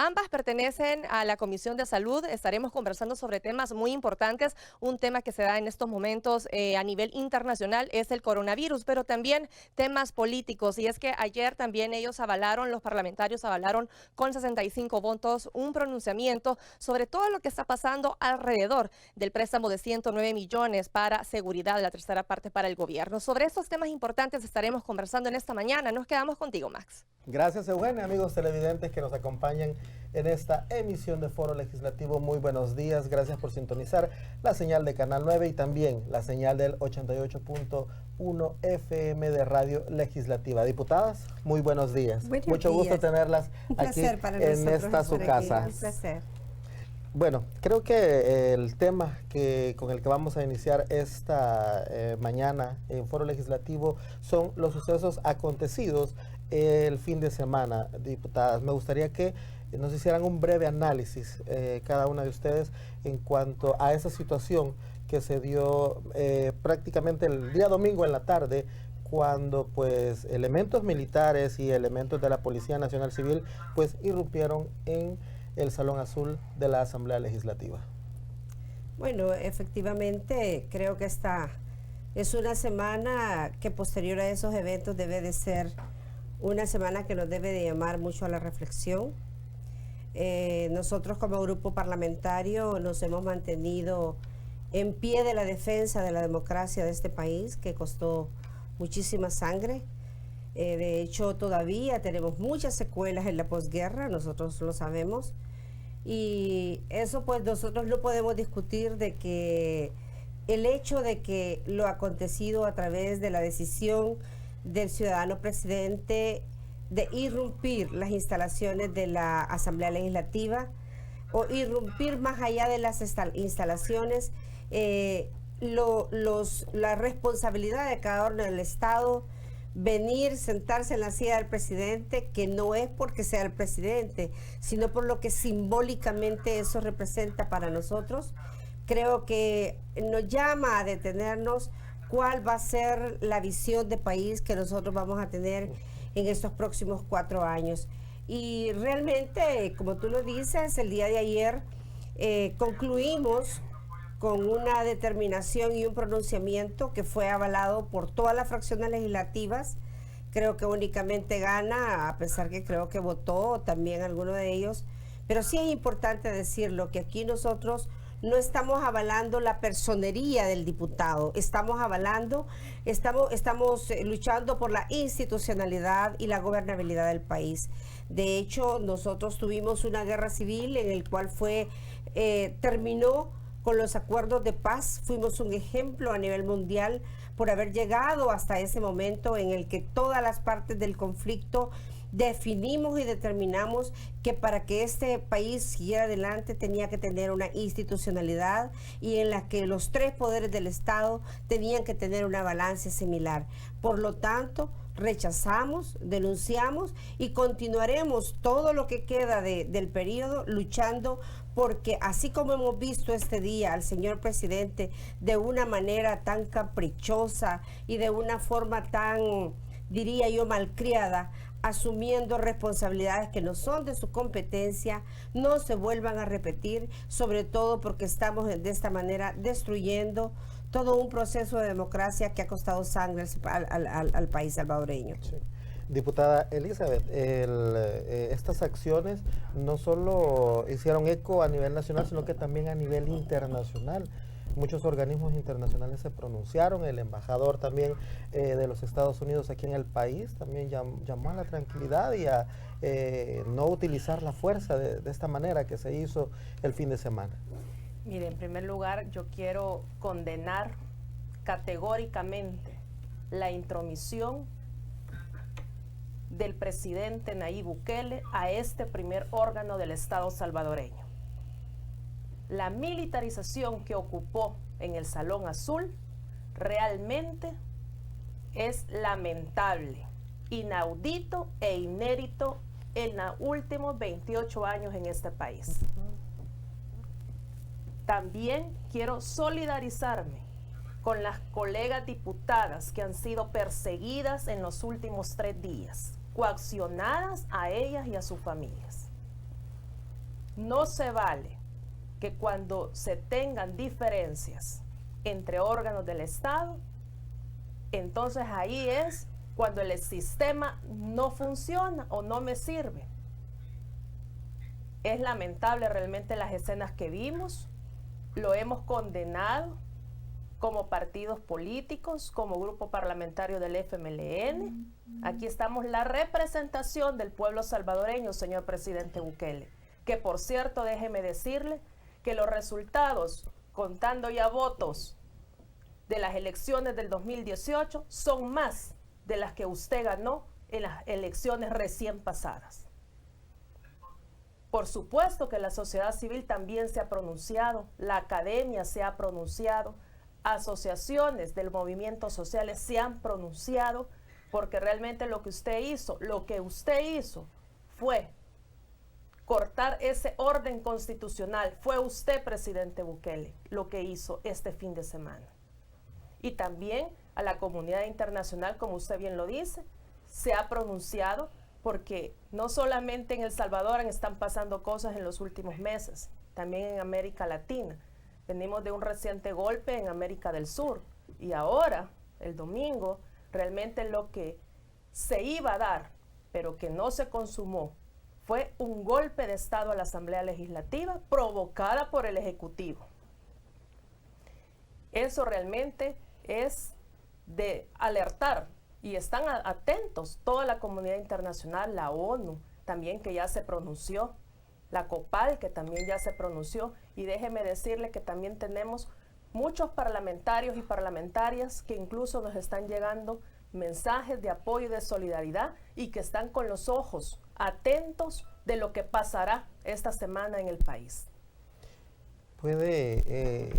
Ambas pertenecen a la Comisión de Salud. Estaremos conversando sobre temas muy importantes. Un tema que se da en estos momentos a nivel internacional es el coronavirus, pero también temas políticos. Y es que ayer también los parlamentarios avalaron con 65 votos un pronunciamiento sobre todo lo que está pasando alrededor del préstamo de 109 millones para seguridad, la tercera parte para el gobierno. Sobre estos temas importantes estaremos conversando en esta mañana. Nos quedamos contigo, Max. Gracias, Eugenia. Amigos televidentes que nos acompañan en esta emisión de Foro Legislativo, muy buenos días. Gracias por sintonizar la señal de Canal 9 y también la señal del 88.1 FM de Radio Legislativa. Diputadas, muy buenos días. Mucho gusto tenerlas aquí en esta su casa. Un placer. Bueno, creo que el tema con el que vamos a iniciar esta mañana en Foro Legislativo son los sucesos acontecidos el fin de semana, diputadas. Me gustaría que nos hicieran un breve análisis, cada una de ustedes, en cuanto a esa situación que se dio prácticamente el día domingo en la tarde, cuando pues elementos militares y elementos de la Policía Nacional Civil pues irrumpieron en el Salón Azul de la Asamblea Legislativa. Bueno, efectivamente, creo que esta es una semana que posterior a esos eventos debe de ser una semana que nos debe de llamar mucho a la reflexión. Nosotros como grupo parlamentario nos hemos mantenido en pie de la defensa de la democracia de este país, que costó muchísima sangre. De hecho, todavía tenemos muchas secuelas en la posguerra, nosotros lo sabemos. Y eso pues nosotros no podemos discutir de que el hecho de que lo acontecido a través de la decisión del ciudadano presidente de irrumpir las instalaciones de la Asamblea Legislativa o irrumpir más allá de las instalaciones, la responsabilidad de cada uno del Estado, venir, sentarse en la silla del presidente, que no es porque sea el presidente, sino por lo que simbólicamente eso representa para nosotros. Creo que nos llama a detenernos cuál va a ser la visión de país que nosotros vamos a tener en estos próximos 4 años. Y realmente, como tú lo dices, el día de ayer concluimos con una determinación y un pronunciamiento que fue avalado por todas las fracciones legislativas. Creo que únicamente gana, a pesar que creo que votó también alguno de ellos. Pero sí es importante decirlo, que aquí nosotros no estamos avalando la personería del diputado, estamos luchando por la institucionalidad y la gobernabilidad del país. De hecho, nosotros tuvimos una guerra civil en el cual terminó con los acuerdos de paz. Fuimos un ejemplo a nivel mundial por haber llegado hasta ese momento en el que todas las partes del conflicto definimos y determinamos que para que este país siguiera adelante tenía que tener una institucionalidad y en la que los 3 poderes del Estado tenían que tener una balanza similar. Por lo tanto, rechazamos, denunciamos y continuaremos todo lo que queda del periodo luchando, porque así como hemos visto este día al señor presidente de una manera tan caprichosa y de una forma tan, diría yo, malcriada, asumiendo responsabilidades que no son de su competencia, no se vuelvan a repetir, sobre todo porque estamos de esta manera destruyendo todo un proceso de democracia que ha costado sangre al país salvadoreño. Sí. Diputada Elizabeth, estas acciones no solo hicieron eco a nivel nacional, sino que también a nivel internacional. Muchos organismos internacionales se pronunciaron, el embajador también de los Estados Unidos aquí en el país también llamó a la tranquilidad y a no utilizar la fuerza de esta manera que se hizo el fin de semana. Mire, en primer lugar, yo quiero condenar categóricamente la intromisión del presidente Nayib Bukele a este primer órgano del Estado salvadoreño. La militarización que ocupó en el Salón Azul realmente es lamentable, inaudito e inédito en los últimos 28 años en este país. También quiero solidarizarme con las colegas diputadas que han sido perseguidas en los últimos 3 días, coaccionadas a ellas y a sus familias. no se vale que cuando se tengan diferencias entre órganos del Estado, entonces ahí es cuando el sistema no funciona o no me sirve. Es lamentable realmente las escenas que vimos, lo hemos condenado como partidos políticos, como grupo parlamentario del FMLN. Aquí estamos la representación del pueblo salvadoreño, señor presidente Bukele, que por cierto, déjeme decirle que los resultados, contando ya votos de las elecciones del 2018, son más de las que usted ganó en las elecciones recién pasadas. Por supuesto que la sociedad civil también se ha pronunciado, la academia se ha pronunciado, asociaciones del movimiento sociales se han pronunciado, porque realmente lo que usted hizo fue cortar ese orden constitucional. Fue usted, presidente Bukele, lo que hizo este fin de semana. Y también a la comunidad internacional, como usted bien lo dice, se ha pronunciado, porque no solamente en El Salvador están pasando cosas en los últimos meses, también en América Latina. Venimos de un reciente golpe en América del Sur y ahora, el domingo, realmente lo que se iba a dar, pero que no se consumó, fue un golpe de Estado a la Asamblea Legislativa provocada por el Ejecutivo. Eso realmente es de alertar. Y están atentos toda la comunidad internacional, la ONU también, que ya se pronunció, la COPAL, que también ya se pronunció, y déjeme decirle que también tenemos muchos parlamentarios y parlamentarias que incluso nos están llegando mensajes de apoyo y de solidaridad, y que están con los ojos atentos de lo que pasará esta semana en el país. ¿Puede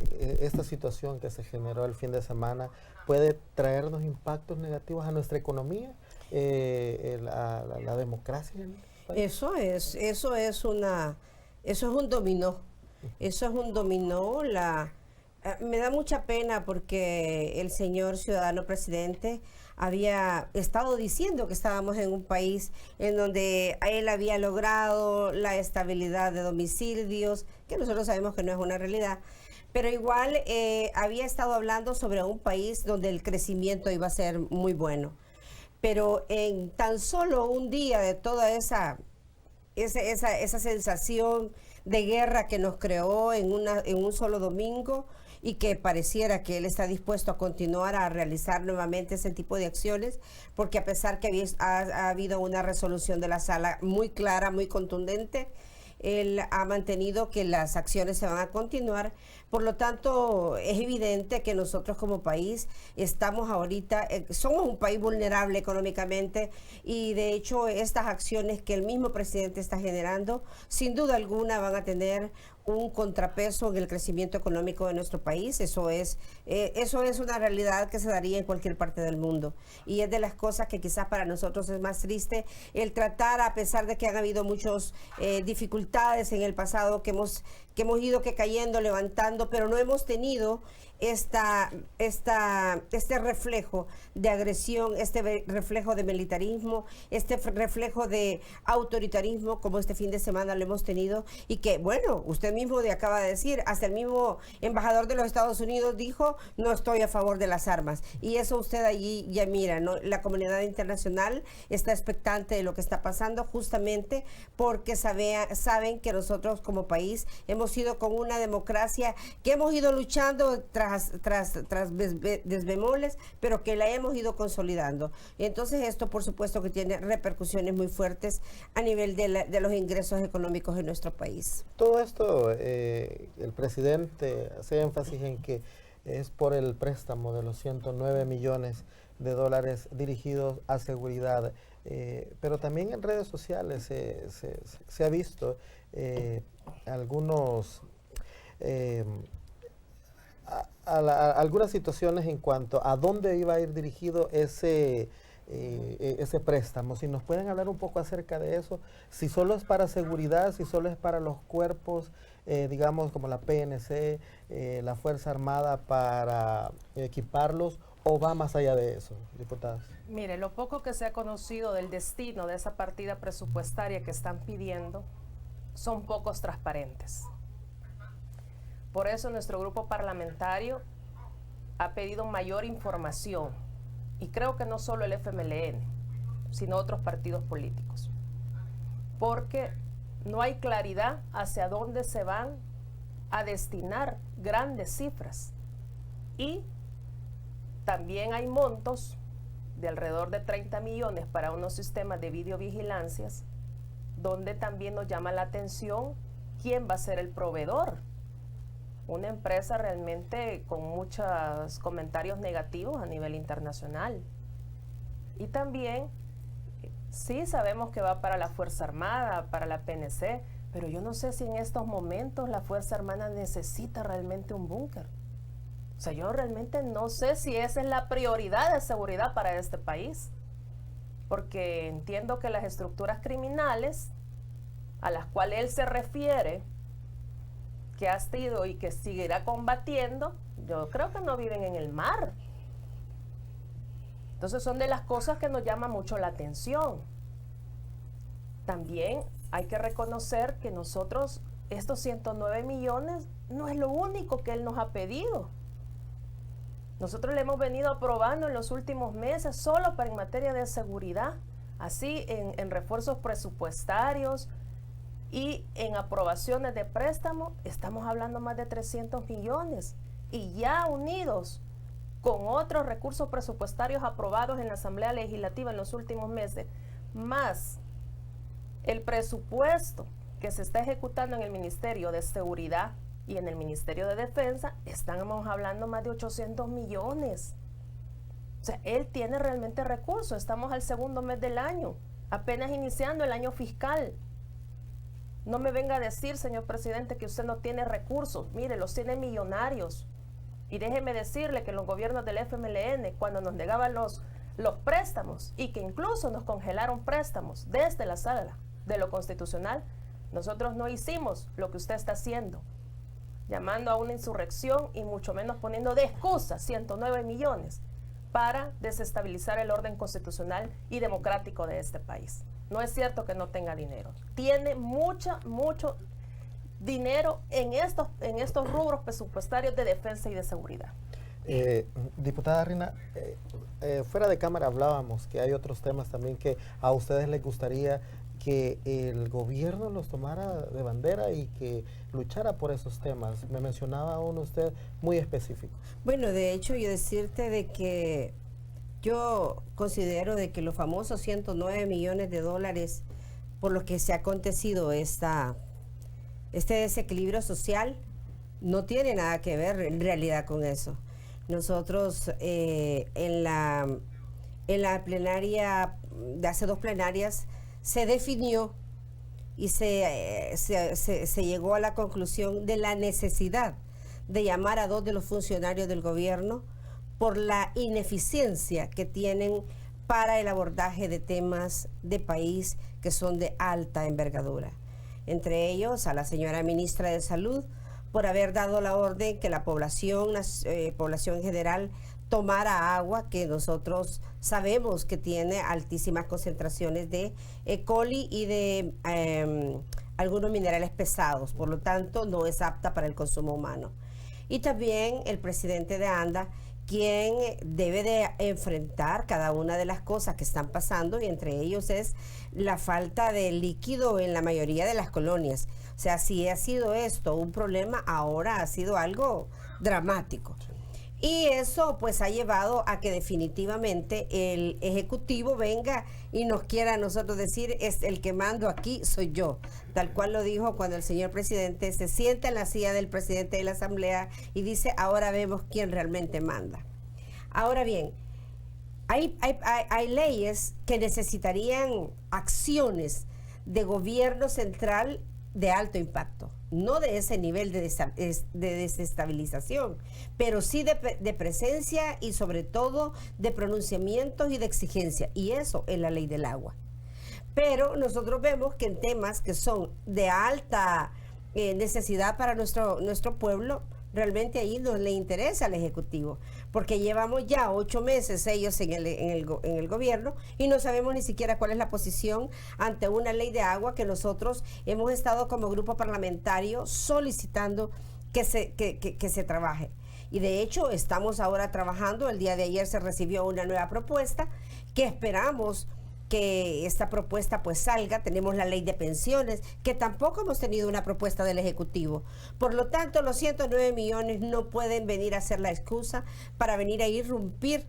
esta situación que se generó el fin de semana, puede traernos impactos negativos a nuestra economía, la democracia en el país? Eso es un dominó. Eso es un dominó. Me da mucha pena porque el señor ciudadano presidente había estado diciendo que estábamos en un país en donde él había logrado la estabilidad de domicilios, que nosotros sabemos que no es una realidad, pero igual había estado hablando sobre un país donde el crecimiento iba a ser muy bueno. Pero en tan solo un día de toda esa sensación de guerra que nos creó en un solo domingo, y que pareciera que él está dispuesto a continuar a realizar nuevamente ese tipo de acciones, porque a pesar que ha habido una resolución de la sala muy clara, muy contundente, él ha mantenido que las acciones se van a continuar. Por lo tanto, es evidente que nosotros como país estamos ahorita, somos un país vulnerable económicamente, y de hecho estas acciones que el mismo presidente está generando, sin duda alguna van a tener un contrapeso en el crecimiento económico de nuestro país. Eso es una realidad que se daría en cualquier parte del mundo, y es de las cosas que quizás para nosotros es más triste, el tratar, a pesar de que han habido muchas dificultades en el pasado que hemos ido cayendo, levantando, pero no hemos tenido este reflejo de agresión, este reflejo de militarismo, este reflejo de autoritarismo como este fin de semana lo hemos tenido, y que, bueno, usted mismo acaba de decir, hasta el mismo embajador de los Estados Unidos dijo, no estoy a favor de las armas, y eso usted allí ya mira, ¿no? La comunidad internacional está expectante de lo que está pasando, justamente porque saben que nosotros como país hemos sido con una democracia que hemos ido luchando tras desbemoles, pero que la hemos ido consolidando. Entonces esto, por supuesto, que tiene repercusiones muy fuertes a nivel de los ingresos económicos en nuestro país. Todo esto, el presidente hace énfasis en que es por el préstamo de los 109 millones de dólares dirigidos a seguridad, pero también en redes sociales se ha visto algunas situaciones en cuanto a dónde iba a ir dirigido ese préstamo. Si nos pueden hablar un poco acerca de eso, si solo es para seguridad, si solo es para los cuerpos, digamos como la PNC, la Fuerza Armada, para equiparlos, o va más allá de eso, diputadas. Mire, lo poco que se ha conocido del destino de esa partida presupuestaria que están pidiendo son pocos transparentes. Por eso nuestro grupo parlamentario ha pedido mayor información, y creo que no solo el FMLN, sino otros partidos políticos, porque no hay claridad hacia dónde se van a destinar grandes cifras, y también hay montos de alrededor de 30 millones para unos sistemas de videovigilancias, donde también nos llama la atención quién va a ser el proveedor. Una empresa realmente con muchos comentarios negativos a nivel internacional. Y también, sí sabemos que va para la Fuerza Armada, para la PNC, pero yo no sé si en estos momentos la Fuerza Armada necesita realmente un búnker. O sea, yo realmente no sé si esa es la prioridad de seguridad para este país. Porque entiendo que las estructuras criminales a las cuales él se refiere, que ha sido y que seguirá combatiendo, yo creo que no viven en el mar. Entonces son de las cosas que nos llama mucho la atención. También hay que reconocer que nosotros, estos 109 millones, no es lo único que él nos ha pedido. Nosotros le hemos venido aprobando en los últimos meses solo para en materia de seguridad, así en refuerzos presupuestarios y en aprobaciones de préstamo, estamos hablando más de 300 millones. Y ya unidos con otros recursos presupuestarios aprobados en la Asamblea Legislativa en los últimos meses, más el presupuesto que se está ejecutando en el Ministerio de Seguridad y en el Ministerio de Defensa, estamos hablando más de 800 millones. O sea, él tiene realmente recursos. Estamos al segundo mes del año, apenas iniciando el año fiscal. No me venga a decir, señor presidente, que usted no tiene recursos. Mire, los tiene millonarios. Y déjeme decirle que los gobiernos del FMLN, cuando nos negaban los préstamos y que incluso nos congelaron préstamos desde la sala de lo constitucional, nosotros no hicimos lo que usted está haciendo, llamando a una insurrección y mucho menos poniendo de excusa 109 millones para desestabilizar el orden constitucional y democrático de este país. No es cierto que no tenga dinero. Tiene mucho dinero en estos rubros presupuestarios de defensa y de seguridad. Diputada Rina, fuera de cámara hablábamos que hay otros temas también que a ustedes les gustaría que el gobierno los tomara de bandera y que luchara por esos temas. Me mencionaba uno usted muy específico. Bueno, de hecho, yo decirte de que yo considero de que los famosos 109 millones de dólares por los que se ha acontecido este desequilibrio social no tiene nada que ver en realidad con eso. Nosotros en la plenaria de hace 2 plenarias se definió y se llegó a la conclusión de la necesidad de llamar a 2 de los funcionarios del gobierno por la ineficiencia que tienen para el abordaje de temas de país que son de alta envergadura. Entre ellos a la señora ministra de Salud por haber dado la orden que la población en general tomara agua, que nosotros sabemos que tiene altísimas concentraciones de E. coli y de algunos minerales pesados, por lo tanto no es apta para el consumo humano. Y también el presidente de ANDA, quien debe de enfrentar cada una de las cosas que están pasando, y entre ellos es la falta de líquido en la mayoría de las colonias. O sea, si ha sido esto un problema, ahora ha sido algo dramático. Y eso pues ha llevado a que definitivamente el Ejecutivo venga y nos quiera a nosotros decir, es el que mando aquí, soy yo. Tal cual lo dijo cuando el señor presidente se sienta en la silla del presidente de la Asamblea y dice, ahora vemos quién realmente manda. Ahora bien, hay leyes que necesitarían acciones de gobierno central de alto impacto. No de ese nivel de desestabilización, pero sí de presencia y sobre todo de pronunciamientos y de exigencia. Y eso es la ley del agua. Pero nosotros vemos que en temas que son de alta necesidad para nuestro pueblo, realmente ahí no le interesa al Ejecutivo, porque llevamos ya 8 meses ellos en el gobierno y no sabemos ni siquiera cuál es la posición ante una ley de agua que nosotros hemos estado como grupo parlamentario solicitando que se trabaje. Y de hecho estamos ahora trabajando, el día de ayer se recibió una nueva propuesta que esperamos que esta propuesta pues salga. Tenemos la ley de pensiones, que tampoco hemos tenido una propuesta del Ejecutivo. Por lo tanto, los 109 millones no pueden venir a ser la excusa para venir a irrumpir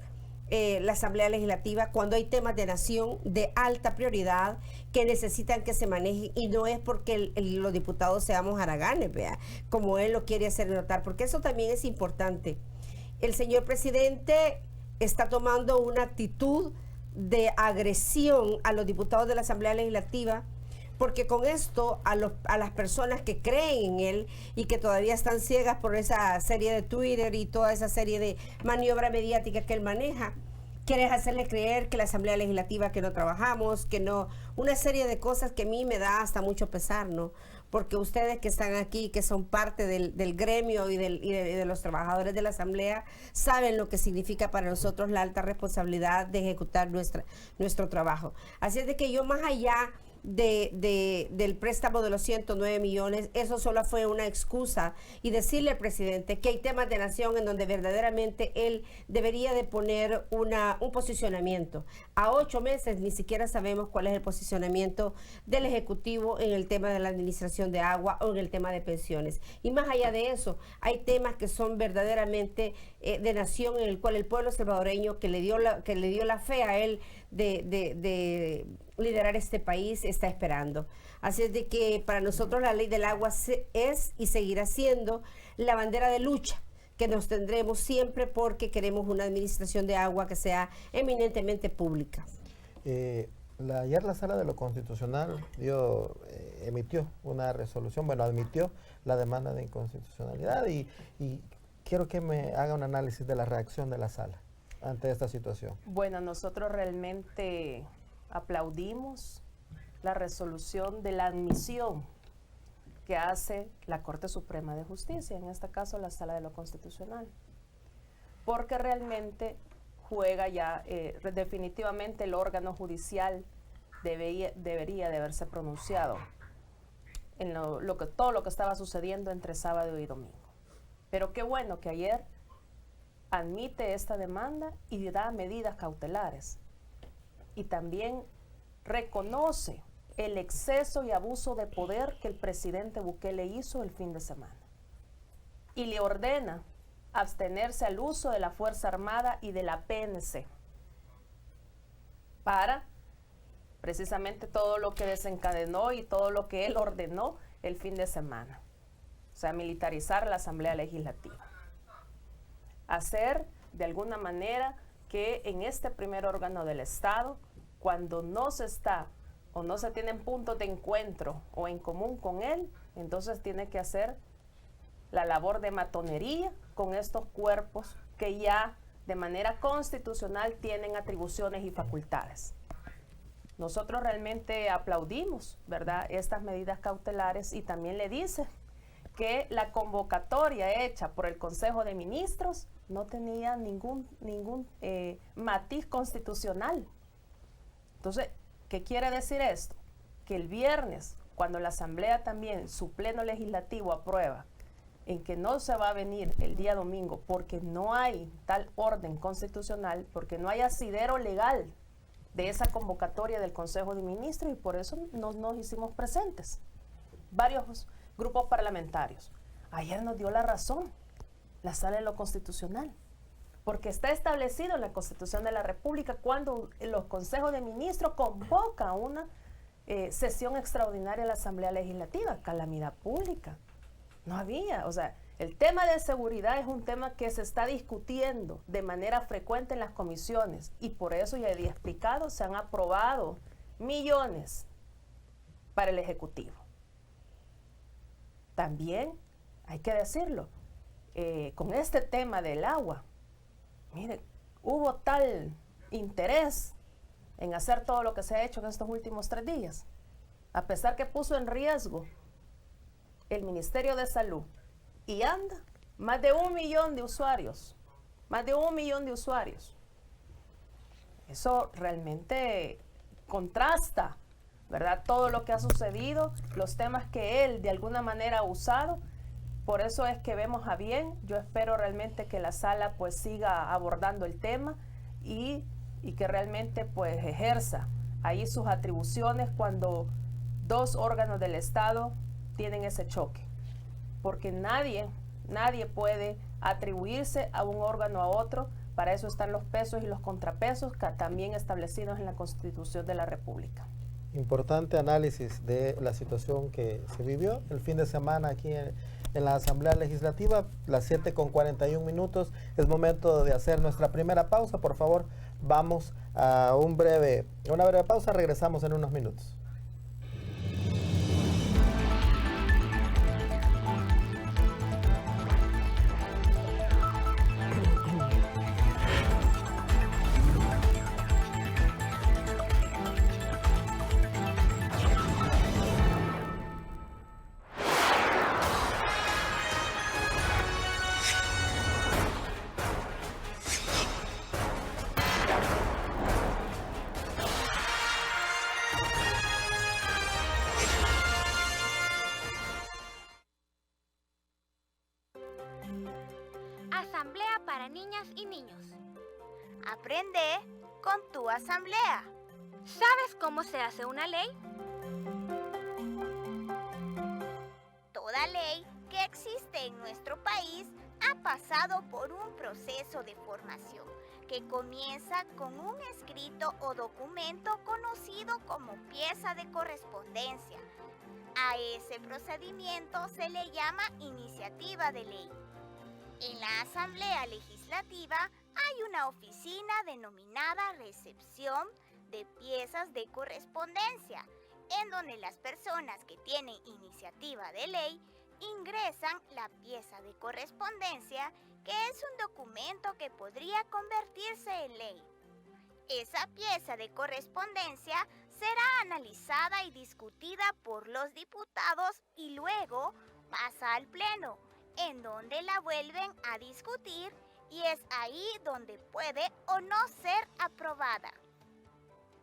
la Asamblea Legislativa cuando hay temas de nación de alta prioridad que necesitan que se manejen, y no es porque los diputados seamos haraganes, vea, como él lo quiere hacer notar, porque eso también es importante. El señor presidente está tomando una actitud de agresión a los diputados de la Asamblea Legislativa, porque con esto a las personas que creen en él y que todavía están ciegas por esa serie de Twitter y toda esa serie de maniobra mediática que él maneja, quieres hacerle creer que la Asamblea Legislativa, que no trabajamos, que no, una serie de cosas que a mí me da hasta mucho pesar, ¿no? Porque ustedes que están aquí, que son parte del gremio y de los trabajadores de la Asamblea, saben lo que significa para nosotros la alta responsabilidad de ejecutar nuestro trabajo. Así es de que yo, más allá del préstamo de los 109 millones, eso solo fue una excusa, y decirle al presidente que hay temas de nación en donde verdaderamente él debería de poner un posicionamiento. A 8 meses ni siquiera sabemos cuál es el posicionamiento del Ejecutivo en el tema de la administración de agua o en el tema de pensiones. Y más allá de eso, hay temas que son verdaderamente de nación, en el cual el pueblo salvadoreño que le dio la fe a él de liderar este país está esperando. Así es de que para nosotros la ley del agua es y seguirá siendo la bandera de lucha que nos tendremos siempre, porque queremos una administración de agua que sea eminentemente pública. Ayer la Sala de lo Constitucional emitió una resolución, admitió la demanda de inconstitucionalidad, y quiero que me haga un análisis de la reacción de la Sala ante esta situación. Bueno, nosotros realmente aplaudimos la resolución de la admisión que hace la Corte Suprema de Justicia, en este caso la Sala de lo Constitucional, porque realmente juega ya, definitivamente el órgano judicial debería de haberse pronunciado en todo lo que estaba sucediendo entre sábado y domingo. Pero qué bueno que ayer admite esta demanda y da medidas cautelares. Y también reconoce el exceso y abuso de poder que el presidente Bukele hizo el fin de semana. Y le ordena abstenerse al uso de la Fuerza Armada y de la PNC para precisamente todo lo que desencadenó y todo lo que él ordenó el fin de semana. O sea, militarizar la Asamblea Legislativa. Hacer de alguna manera que en este primer órgano del Estado, cuando no se está o no se tienen puntos de encuentro o en común con él, entonces tiene que hacer la labor de matonería con estos cuerpos que ya de manera constitucional tienen atribuciones y facultades. Nosotros realmente aplaudimos, ¿verdad?, estas medidas cautelares, y también le dice que la convocatoria hecha por el Consejo de Ministros no tenía ningún matiz constitucional. Entonces, ¿qué quiere decir esto? Que el viernes, cuando la Asamblea también, su pleno legislativo, aprueba en que no se va a venir el día domingo porque no hay tal orden constitucional, porque no hay asidero legal de esa convocatoria del Consejo de Ministros, y por eso no nos hicimos presentes. Varios grupos parlamentarios. Ayer nos dio la razón la Sala de lo Constitucional, porque está establecido en la Constitución de la República cuando los consejos de ministros convocan una sesión extraordinaria de la Asamblea Legislativa, calamidad pública. No había, o sea, el tema de seguridad es un tema que se está discutiendo de manera frecuente en las comisiones, y por eso, ya había explicado, se han aprobado millones para el Ejecutivo. También, hay que decirlo, con este tema del agua, mire, hubo tal interés en hacer todo lo que se ha hecho en estos últimos 3 días, a pesar que puso en riesgo el Ministerio de Salud, y anda Más de 1 millón de usuarios. Más de 1 millón de usuarios. Eso realmente contrasta, ¿verdad? Todo lo que ha sucedido, los temas que él de alguna manera ha usado. Por eso es que vemos a bien. Yo espero realmente que la sala pues siga abordando el tema y que realmente pues ejerza ahí sus atribuciones cuando dos órganos del Estado tienen ese choque. Porque nadie puede atribuirse a un órgano a otro. Para eso están los pesos y los contrapesos también establecidos en la Constitución de la República. Importante análisis de la situación que se vivió el fin de semana aquí en la Asamblea Legislativa, las 7:41. Es momento de hacer nuestra primera pausa. Por favor, vamos a una breve pausa. Regresamos en unos minutos. Asamblea para niñas y niños. Aprende con tu asamblea. ¿Sabes cómo se hace una ley? Toda ley que existe en nuestro país ha pasado por un proceso de formación que comienza con un escrito o documento conocido como pieza de correspondencia. A ese procedimiento se le llama iniciativa de ley. En la Asamblea Legislativa hay una oficina denominada recepción de piezas de correspondencia, en donde las personas que tienen iniciativa de ley ingresan la pieza de correspondencia, que es un documento que podría convertirse en ley. Esa pieza de correspondencia será analizada y discutida por los diputados y luego pasa al Pleno, en donde la vuelven a discutir y es ahí donde puede o no ser aprobada.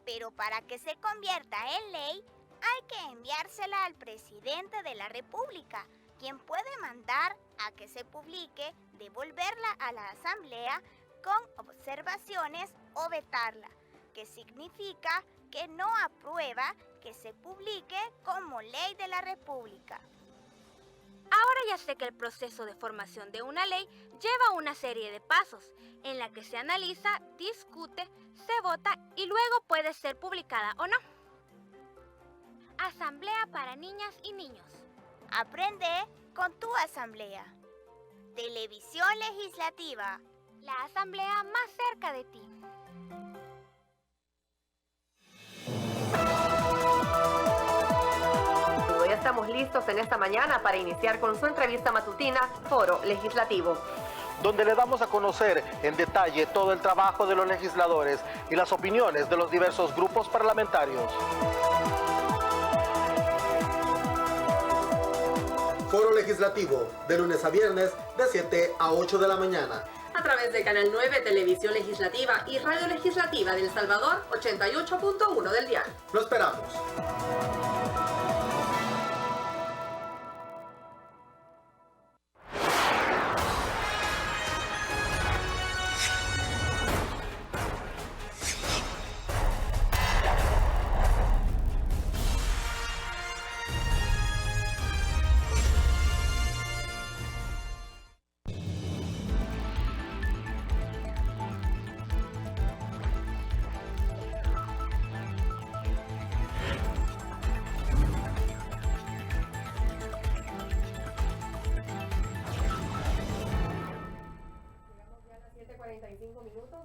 Pero para que se convierta en ley, hay que enviársela al presidente de la República, quien puede mandar a que se publique, devolverla a la Asamblea con observaciones o vetarla, que significa que no aprueba que se publique como ley de la República. Ahora ya sé que el proceso de formación de una ley lleva una serie de pasos, en la que se analiza, discute, se vota y luego puede ser publicada o no. Asamblea para niñas y niños. Aprende con tu asamblea. Televisión Legislativa. La asamblea más cerca de ti. Ya estamos listos en esta mañana para iniciar con su entrevista matutina Foro Legislativo, donde le damos a conocer en detalle todo el trabajo de los legisladores y las opiniones de los diversos grupos parlamentarios. Foro Legislativo, de lunes a viernes, de 7 a 8 de la mañana. a través de Canal 9, Televisión Legislativa y Radio Legislativa de El Salvador, 88.1 del dial. Lo esperamos.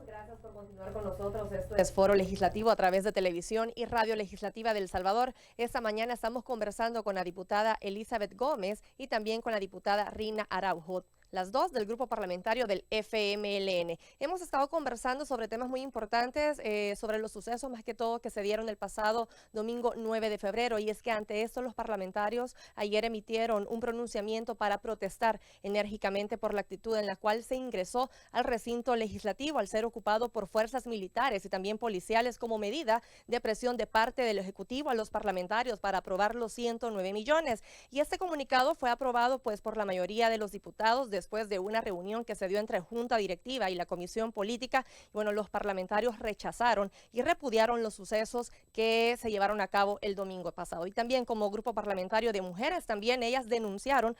Gracias por continuar con nosotros. Esto es Foro Legislativo a través de Televisión y Radio Legislativa de El Salvador. Esta mañana estamos conversando con la diputada Elizabeth Gómez y también con la diputada Rina Araujo. las dos del grupo parlamentario del FMLN. Hemos estado conversando sobre temas muy importantes, sobre los sucesos más que todo que se dieron el pasado domingo 9 de febrero, y es que ante esto los parlamentarios ayer emitieron un pronunciamiento para protestar enérgicamente por la actitud en la cual se ingresó al recinto legislativo al ser ocupado por fuerzas militares y también policiales como medida de presión de parte del Ejecutivo a los parlamentarios para aprobar los 109 millones. Y este comunicado fue aprobado pues por la mayoría de los diputados después de una reunión que se dio entre Junta Directiva y la Comisión Política. Y bueno, los parlamentarios rechazaron y repudiaron los sucesos que se llevaron a cabo el domingo pasado. Y también como grupo parlamentario de mujeres, también ellas denunciaron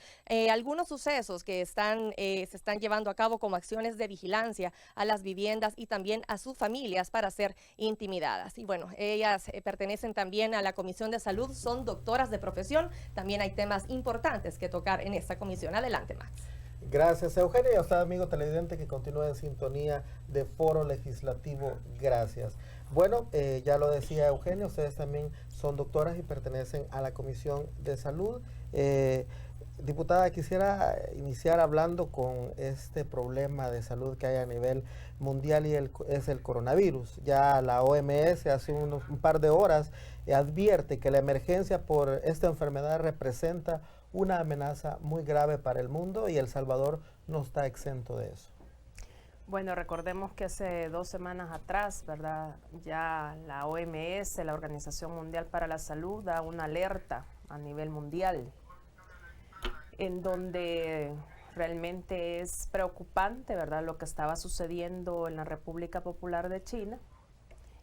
algunos sucesos que se están llevando a cabo como acciones de vigilancia a las viviendas y también a sus familias para ser intimidadas. Y bueno, ellas pertenecen también a la Comisión de Salud, son doctoras de profesión. También hay temas importantes que tocar en esta comisión. Adelante, Max. Gracias, Eugenia, y a usted, amigo televidente, que continúa en sintonía de Foro Legislativo. Gracias. Bueno, ya lo decía Eugenia, ustedes también son doctoras y pertenecen a la Comisión de Salud. Diputada, quisiera iniciar hablando con este problema de salud que hay a nivel mundial y es el coronavirus. Ya la OMS hace un par de horas advierte que la emergencia por esta enfermedad representa una amenaza muy grave para el mundo y El Salvador no está exento de eso. Bueno, recordemos que hace 2 semanas atrás, ¿verdad? Ya la OMS, la Organización Mundial para la Salud, da una alerta a nivel mundial, en donde realmente es preocupante, ¿verdad?, lo que estaba sucediendo en la República Popular de China,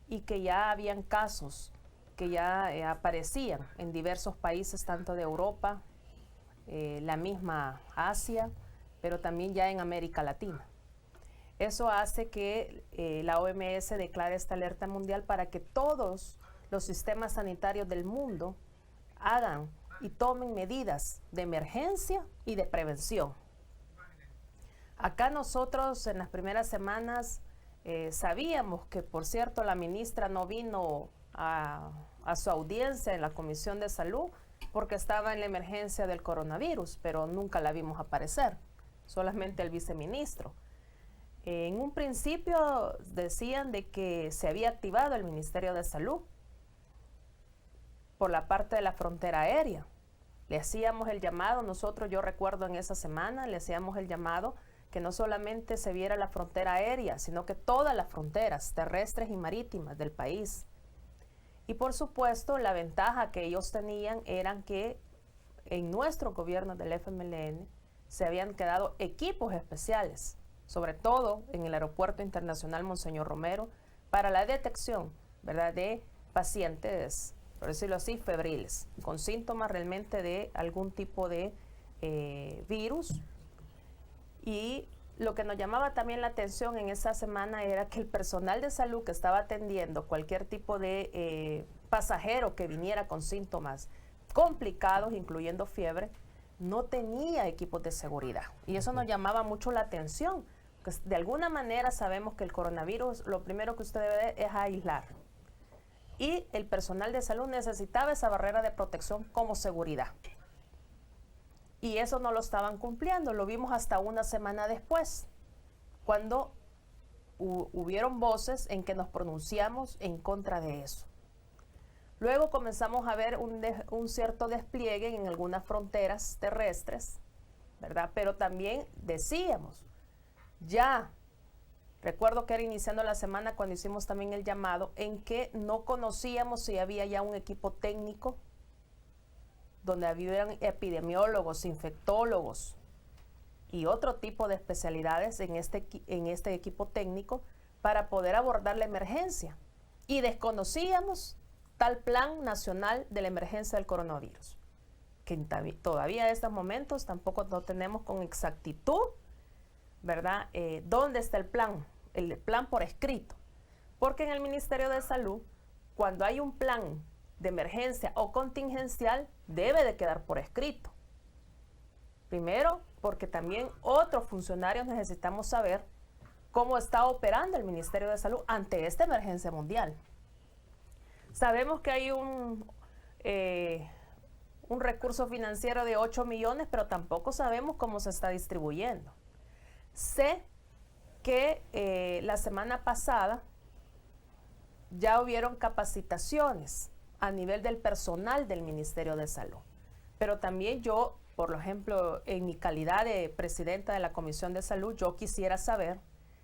y que ya habían casos que ya aparecían en diversos países, tanto de Europa, la misma Asia, pero también ya en América Latina. Eso hace que la OMS declare esta alerta mundial para que todos los sistemas sanitarios del mundo hagan y tomen medidas de emergencia y de prevención. Acá nosotros en las primeras semanas sabíamos que, por cierto, la ministra no vino a su audiencia en la Comisión de Salud porque estaba en la emergencia del coronavirus, pero nunca la vimos aparecer, solamente el viceministro. En un principio decían de que se había activado el Ministerio de Salud por la parte de la frontera aérea. Le hacíamos el llamado, nosotros, yo recuerdo en esa semana, le hacíamos el llamado que no solamente se viera la frontera aérea, sino que todas las fronteras terrestres y marítimas del país. Y por supuesto, la ventaja que ellos tenían era que en nuestro gobierno del FMLN se habían quedado equipos especiales, sobre todo en el Aeropuerto Internacional Monseñor Romero, para la detección, ¿verdad?, de pacientes, por decirlo así, febriles, con síntomas realmente de algún tipo de virus. Y lo que nos llamaba también la atención en esa semana era que el personal de salud que estaba atendiendo cualquier tipo de pasajero que viniera con síntomas complicados, incluyendo fiebre, no tenía equipos de seguridad. Y eso nos llamaba mucho la atención, porque de alguna manera sabemos que el coronavirus, lo primero que usted debe es aislar. Y el personal de salud necesitaba esa barrera de protección como seguridad. Y eso no lo estaban cumpliendo, lo vimos hasta una semana después, cuando hubieron voces en que nos pronunciamos en contra de eso. Luego comenzamos a ver un cierto despliegue en algunas fronteras terrestres, ¿verdad? Pero también decíamos, ya, recuerdo que era iniciando la semana cuando hicimos también el llamado, en que no conocíamos si había ya un equipo técnico donde habían epidemiólogos, infectólogos y otro tipo de especialidades en este equipo técnico para poder abordar la emergencia. Y desconocíamos tal plan nacional de la emergencia del coronavirus, que todavía en estos momentos tampoco no tenemos con exactitud, ¿verdad?, dónde está el plan por escrito. Porque en el Ministerio de Salud, cuando hay un plan de emergencia o contingencial, debe de quedar por escrito. Primero, porque también otros funcionarios necesitamos saber cómo está operando el Ministerio de Salud ante esta emergencia mundial. Sabemos que hay un recurso financiero de 8 millones, pero tampoco sabemos cómo se está distribuyendo. Sé que la semana pasada ya hubieron capacitaciones a nivel del personal del Ministerio de Salud. Pero también yo, por ejemplo, en mi calidad de presidenta de la Comisión de Salud, yo quisiera saber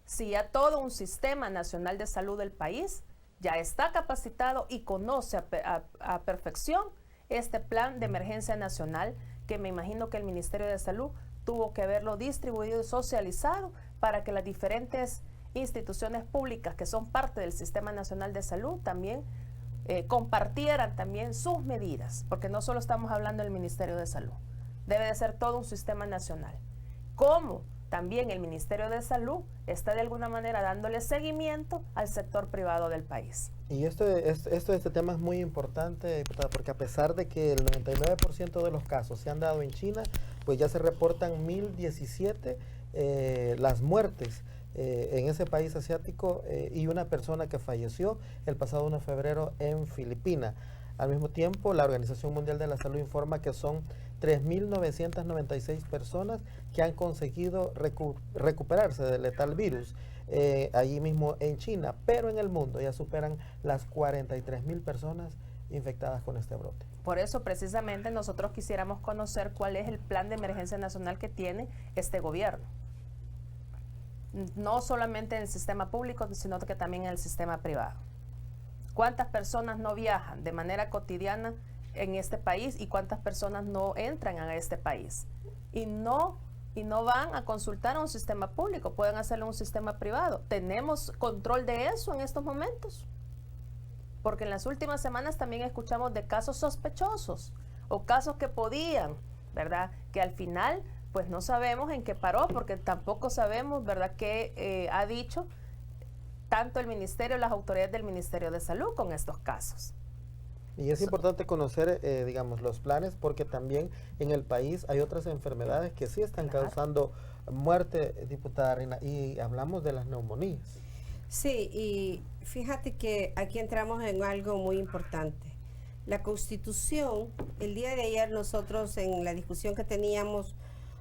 si ya todo un sistema nacional de salud del país ya está capacitado y conoce a perfección este plan de emergencia nacional, que me imagino que el Ministerio de Salud tuvo que haberlo distribuido y socializado para que las diferentes instituciones públicas que son parte del Sistema Nacional de Salud también compartieran también sus medidas, porque no solo estamos hablando del Ministerio de Salud, debe de ser todo un sistema nacional. ¿Cómo? También el Ministerio de Salud está de alguna manera dándole seguimiento al sector privado del país. Y este tema es muy importante, diputada, porque a pesar de que el 99% de los casos se han dado en China, pues ya se reportan 1017 las muertes en ese país asiático y una persona que falleció el pasado 1 de febrero en Filipinas. Al mismo tiempo, la Organización Mundial de la Salud informa que son 3.996 personas que han conseguido recuperarse del letal virus allí mismo en China, pero en el mundo ya superan las 43.000 personas infectadas con este brote. Por eso precisamente nosotros quisiéramos conocer cuál es el plan de emergencia nacional que tiene este gobierno. No solamente en el sistema público, sino que también en el sistema privado. ¿Cuántas personas no viajan de manera cotidiana en este país y cuántas personas no entran a este país? Y no van a consultar a un sistema público, pueden hacerlo en un sistema privado. ¿Tenemos control de eso en estos momentos? Porque en las últimas semanas también escuchamos de casos sospechosos o casos que podían, ¿verdad? Que al final pues no sabemos en qué paró, porque tampoco sabemos, ¿verdad?, qué ha dicho tanto el ministerio, las autoridades del Ministerio de Salud con estos casos. Y es importante conocer, digamos, los planes, porque también en el país hay otras enfermedades que sí están causando muerte, diputada Reina, y hablamos de las neumonías. Sí, y fíjate que aquí entramos en algo muy importante. La Constitución, el día de ayer nosotros en la discusión que teníamos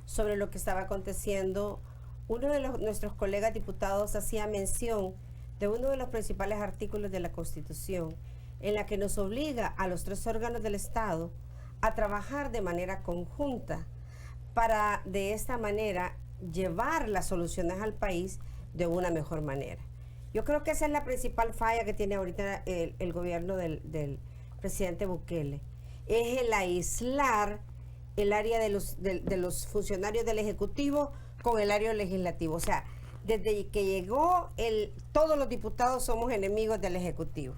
sobre lo que estaba aconteciendo, uno de nuestros colegas diputados hacía mención de uno de los principales artículos de la Constitución, en la que nos obliga a los tres órganos del Estado a trabajar de manera conjunta para de esta manera llevar las soluciones al país de una mejor manera. Yo creo que esa es la principal falla que tiene ahorita el gobierno del presidente Bukele, es el aislar el área de los funcionarios del Ejecutivo con el área legislativo. O sea, desde que llegó todos los diputados somos enemigos del Ejecutivo.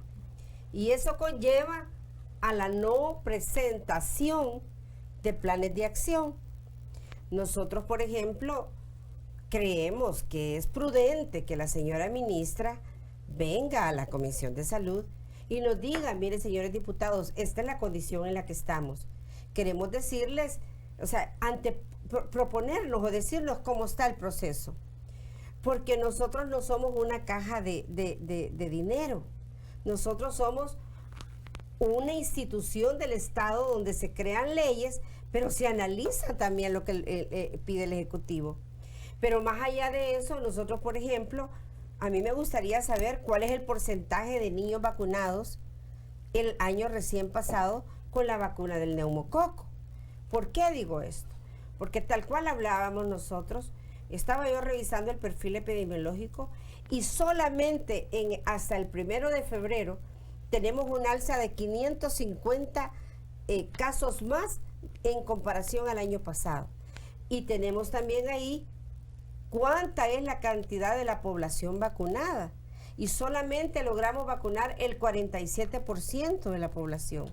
Y eso conlleva a la no presentación de planes de acción. Nosotros, por ejemplo, creemos que es prudente que la señora ministra venga a la Comisión de Salud y nos diga, miren, señores diputados, esta es la condición en la que estamos. Queremos decirles, o sea, proponernos o decirnos cómo está el proceso. Porque nosotros no somos una caja de dinero. Nosotros somos una institución del Estado donde se crean leyes, pero se analiza también lo que pide el Ejecutivo. Pero más allá de eso, nosotros, por ejemplo, a mí me gustaría saber cuál es el porcentaje de niños vacunados el año recién pasado con la vacuna del neumococo. ¿Por qué digo esto? Porque tal cual hablábamos nosotros, estaba yo revisando el perfil epidemiológico y solamente hasta el 1 de febrero tenemos un alza de 550 casos más en comparación al año pasado. Y tenemos también ahí cuánta es la cantidad de la población vacunada. Y solamente logramos vacunar el 47% de la población.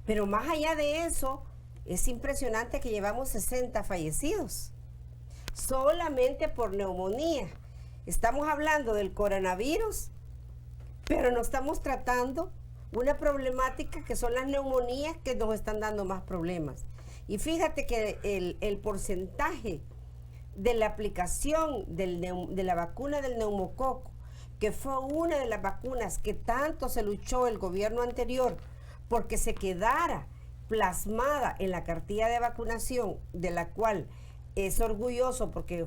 Pero más allá de eso, es impresionante que llevamos 60 fallecidos. Solamente por neumonía. Estamos hablando del coronavirus, pero no estamos tratando una problemática que son las neumonías que nos están dando más problemas. Y fíjate que el porcentaje de la aplicación de la vacuna del neumococo, que fue una de las vacunas que tanto se luchó el gobierno anterior porque se quedara plasmada en la cartilla de vacunación, de la cual es orgulloso porque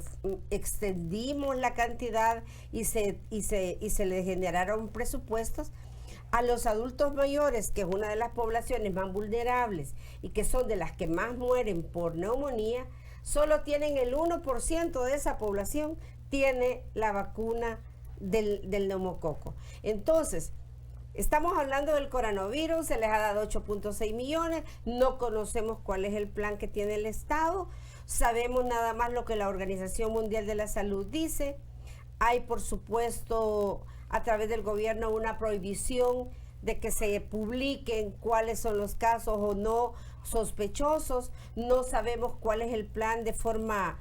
extendimos la cantidad y se le generaron presupuestos a los adultos mayores, que es una de las poblaciones más vulnerables y que son de las que más mueren por neumonía. Solo tienen el 1% de esa población tiene la vacuna del neumococo. Entonces, estamos hablando del coronavirus, se les ha dado 8.6 millones, no conocemos cuál es el plan que tiene el Estado, sabemos nada más lo que la Organización Mundial de la Salud dice. Hay, por supuesto, a través del gobierno una prohibición de que se publiquen cuáles son los casos o no sospechosos. No sabemos cuál es el plan de forma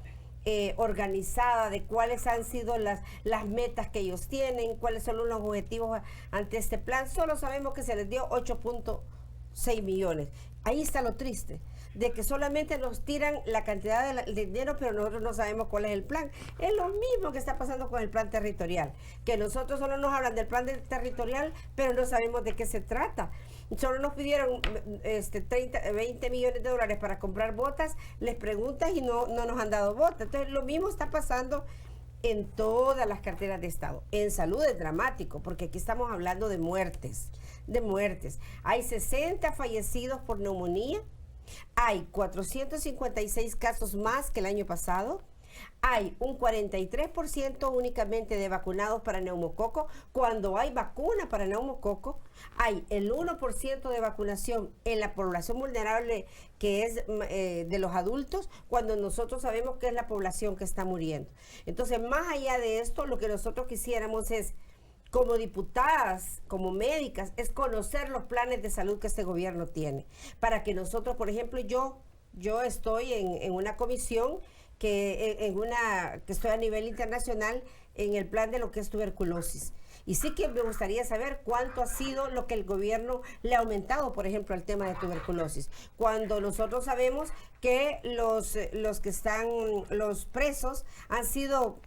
organizada, de cuáles han sido las metas que ellos tienen, cuáles son los objetivos ante este plan. Solo sabemos que se les dio 8.6 millones. Ahí está lo triste, de que solamente nos tiran la cantidad de dinero, pero nosotros no sabemos cuál es el plan. Es lo mismo que está pasando con el plan territorial, que nosotros solo nos hablan del plan territorial, pero no sabemos de qué se trata. Solo nos pidieron 20 millones de dólares para comprar botas, les preguntas y no nos han dado botas. Entonces lo mismo está pasando en todas las carteras de Estado. En salud es dramático, porque aquí estamos hablando de muertes. Hay 60 fallecidos por neumonía, hay 456 casos más que el año pasado, hay un 43% únicamente de vacunados para neumococo, cuando hay vacuna para neumococo, hay el 1% de vacunación en la población vulnerable, que es de los adultos, cuando nosotros sabemos que es la población que está muriendo. Entonces, más allá de esto, lo que nosotros quisiéramos es, como diputadas, como médicas, es conocer los planes de salud que este gobierno tiene, para que nosotros, por ejemplo, yo estoy en una comisión que estoy a nivel internacional en el plan de lo que es tuberculosis. Y sí que me gustaría saber cuánto ha sido lo que el gobierno le ha aumentado, por ejemplo, al tema de tuberculosis. Cuando nosotros sabemos que los presos han sido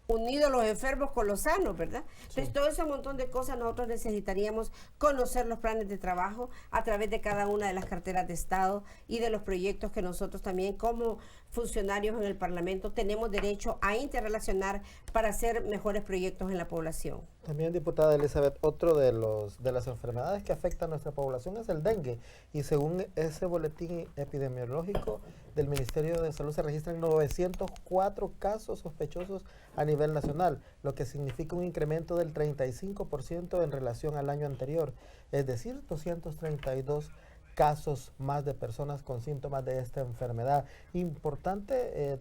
unidos, los enfermos con los sanos, ¿verdad? Entonces, todo ese montón de cosas nosotros necesitaríamos conocer los planes de trabajo a través de cada una de las carteras de Estado y de los proyectos que nosotros también, como funcionarios en el Parlamento, tenemos derecho a interrelacionar para hacer mejores proyectos en la población. También, diputada Elizabeth, otro de las enfermedades que afecta a nuestra población es el dengue, y según ese boletín epidemiológico del Ministerio de Salud se registran 904 casos sospechosos a nivel nacional, lo que significa un incremento del 35% en relación al año anterior, es decir, 232 casos más de personas con síntomas de esta enfermedad. Importante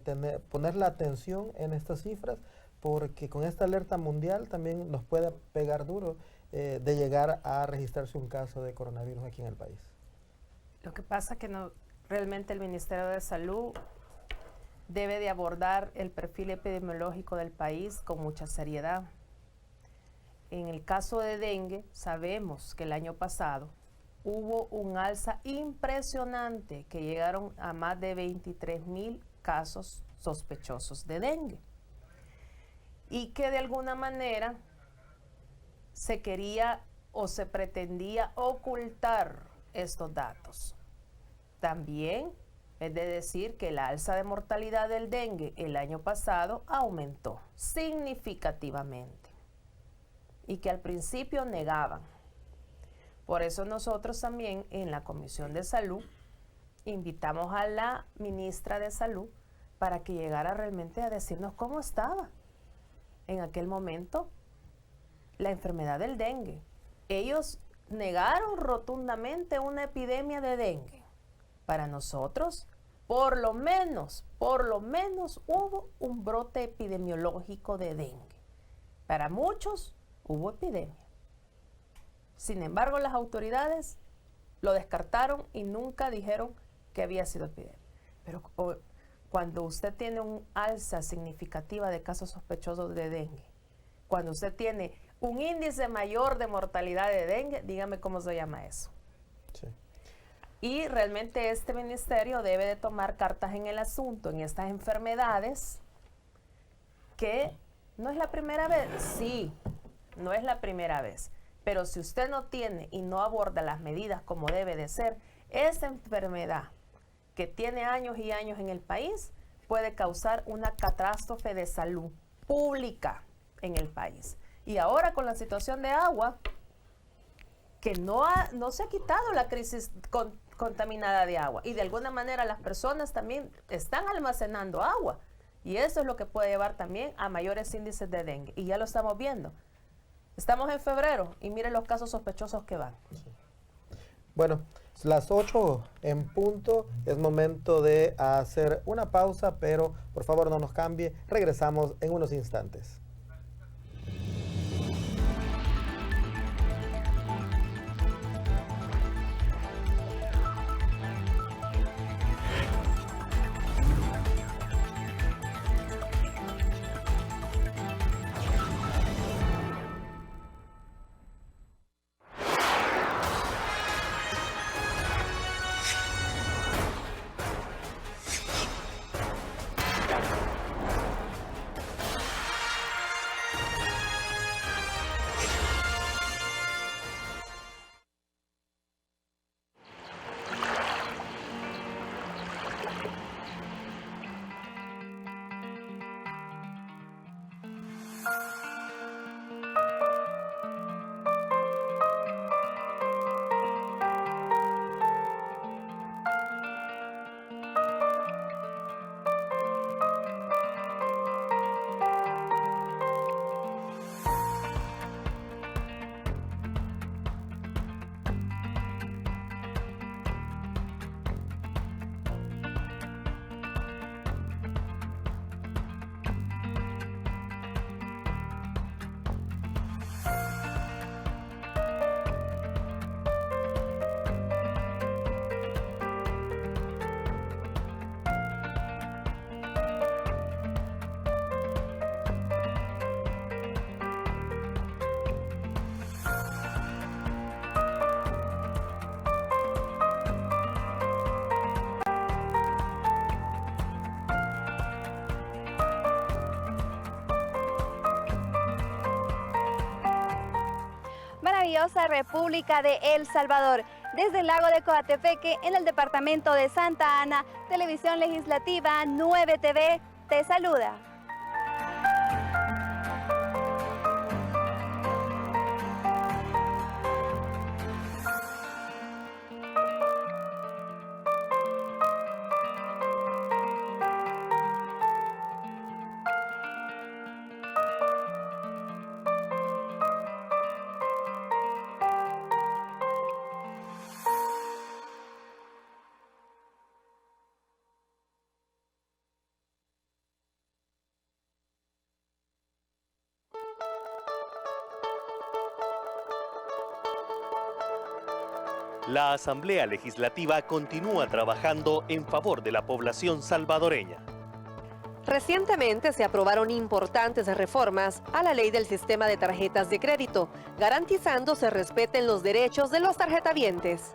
poner la atención en estas cifras, porque con esta alerta mundial también nos puede pegar duro de llegar a registrarse un caso de coronavirus aquí en el país. Lo que pasa es que realmente el Ministerio de Salud debe de abordar el perfil epidemiológico del país con mucha seriedad. En el caso de dengue, sabemos que el año pasado hubo un alza impresionante, que llegaron a más de 23,000 casos sospechosos de dengue, y que de alguna manera se quería o se pretendía ocultar estos datos. También es de decir que la alza de mortalidad del dengue el año pasado aumentó significativamente y que al principio negaban. Por eso nosotros también en la Comisión de Salud invitamos a la ministra de Salud para que llegara realmente a decirnos cómo estaba en aquel momento la enfermedad del dengue. Ellos negaron rotundamente una epidemia de dengue. Para nosotros, por lo menos hubo un brote epidemiológico de dengue. Para muchos hubo epidemia. Sin embargo, las autoridades lo descartaron y nunca dijeron que había sido epidemia. Pero cuando usted tiene un alza significativa de casos sospechosos de dengue, cuando usted tiene un índice mayor de mortalidad de dengue, dígame cómo se llama eso. Sí. Y realmente este ministerio debe de tomar cartas en el asunto en estas enfermedades, que no es la primera vez. Sí, no es la primera vez. Pero si usted no tiene y no aborda las medidas como debe de ser, esa enfermedad que tiene años y años en el país puede causar una catástrofe de salud pública en el país. Y ahora con la situación de agua, que no se ha quitado la crisis contaminada de agua. Y de alguna manera las personas también están almacenando agua. Y eso es lo que puede llevar también a mayores índices de dengue. Y ya lo estamos viendo. Estamos en febrero y miren los casos sospechosos que van. Bueno, las 8 en punto, es momento de hacer una pausa, pero por favor no nos cambie, regresamos en unos instantes. Maravillosa República de El Salvador. Desde el lago de Coatepeque, en el departamento de Santa Ana, Televisión Legislativa 9 TV te saluda. La Asamblea Legislativa continúa trabajando en favor de la población salvadoreña. Recientemente se aprobaron importantes reformas a la ley del sistema de tarjetas de crédito, garantizando se respeten los derechos de los tarjetavientes.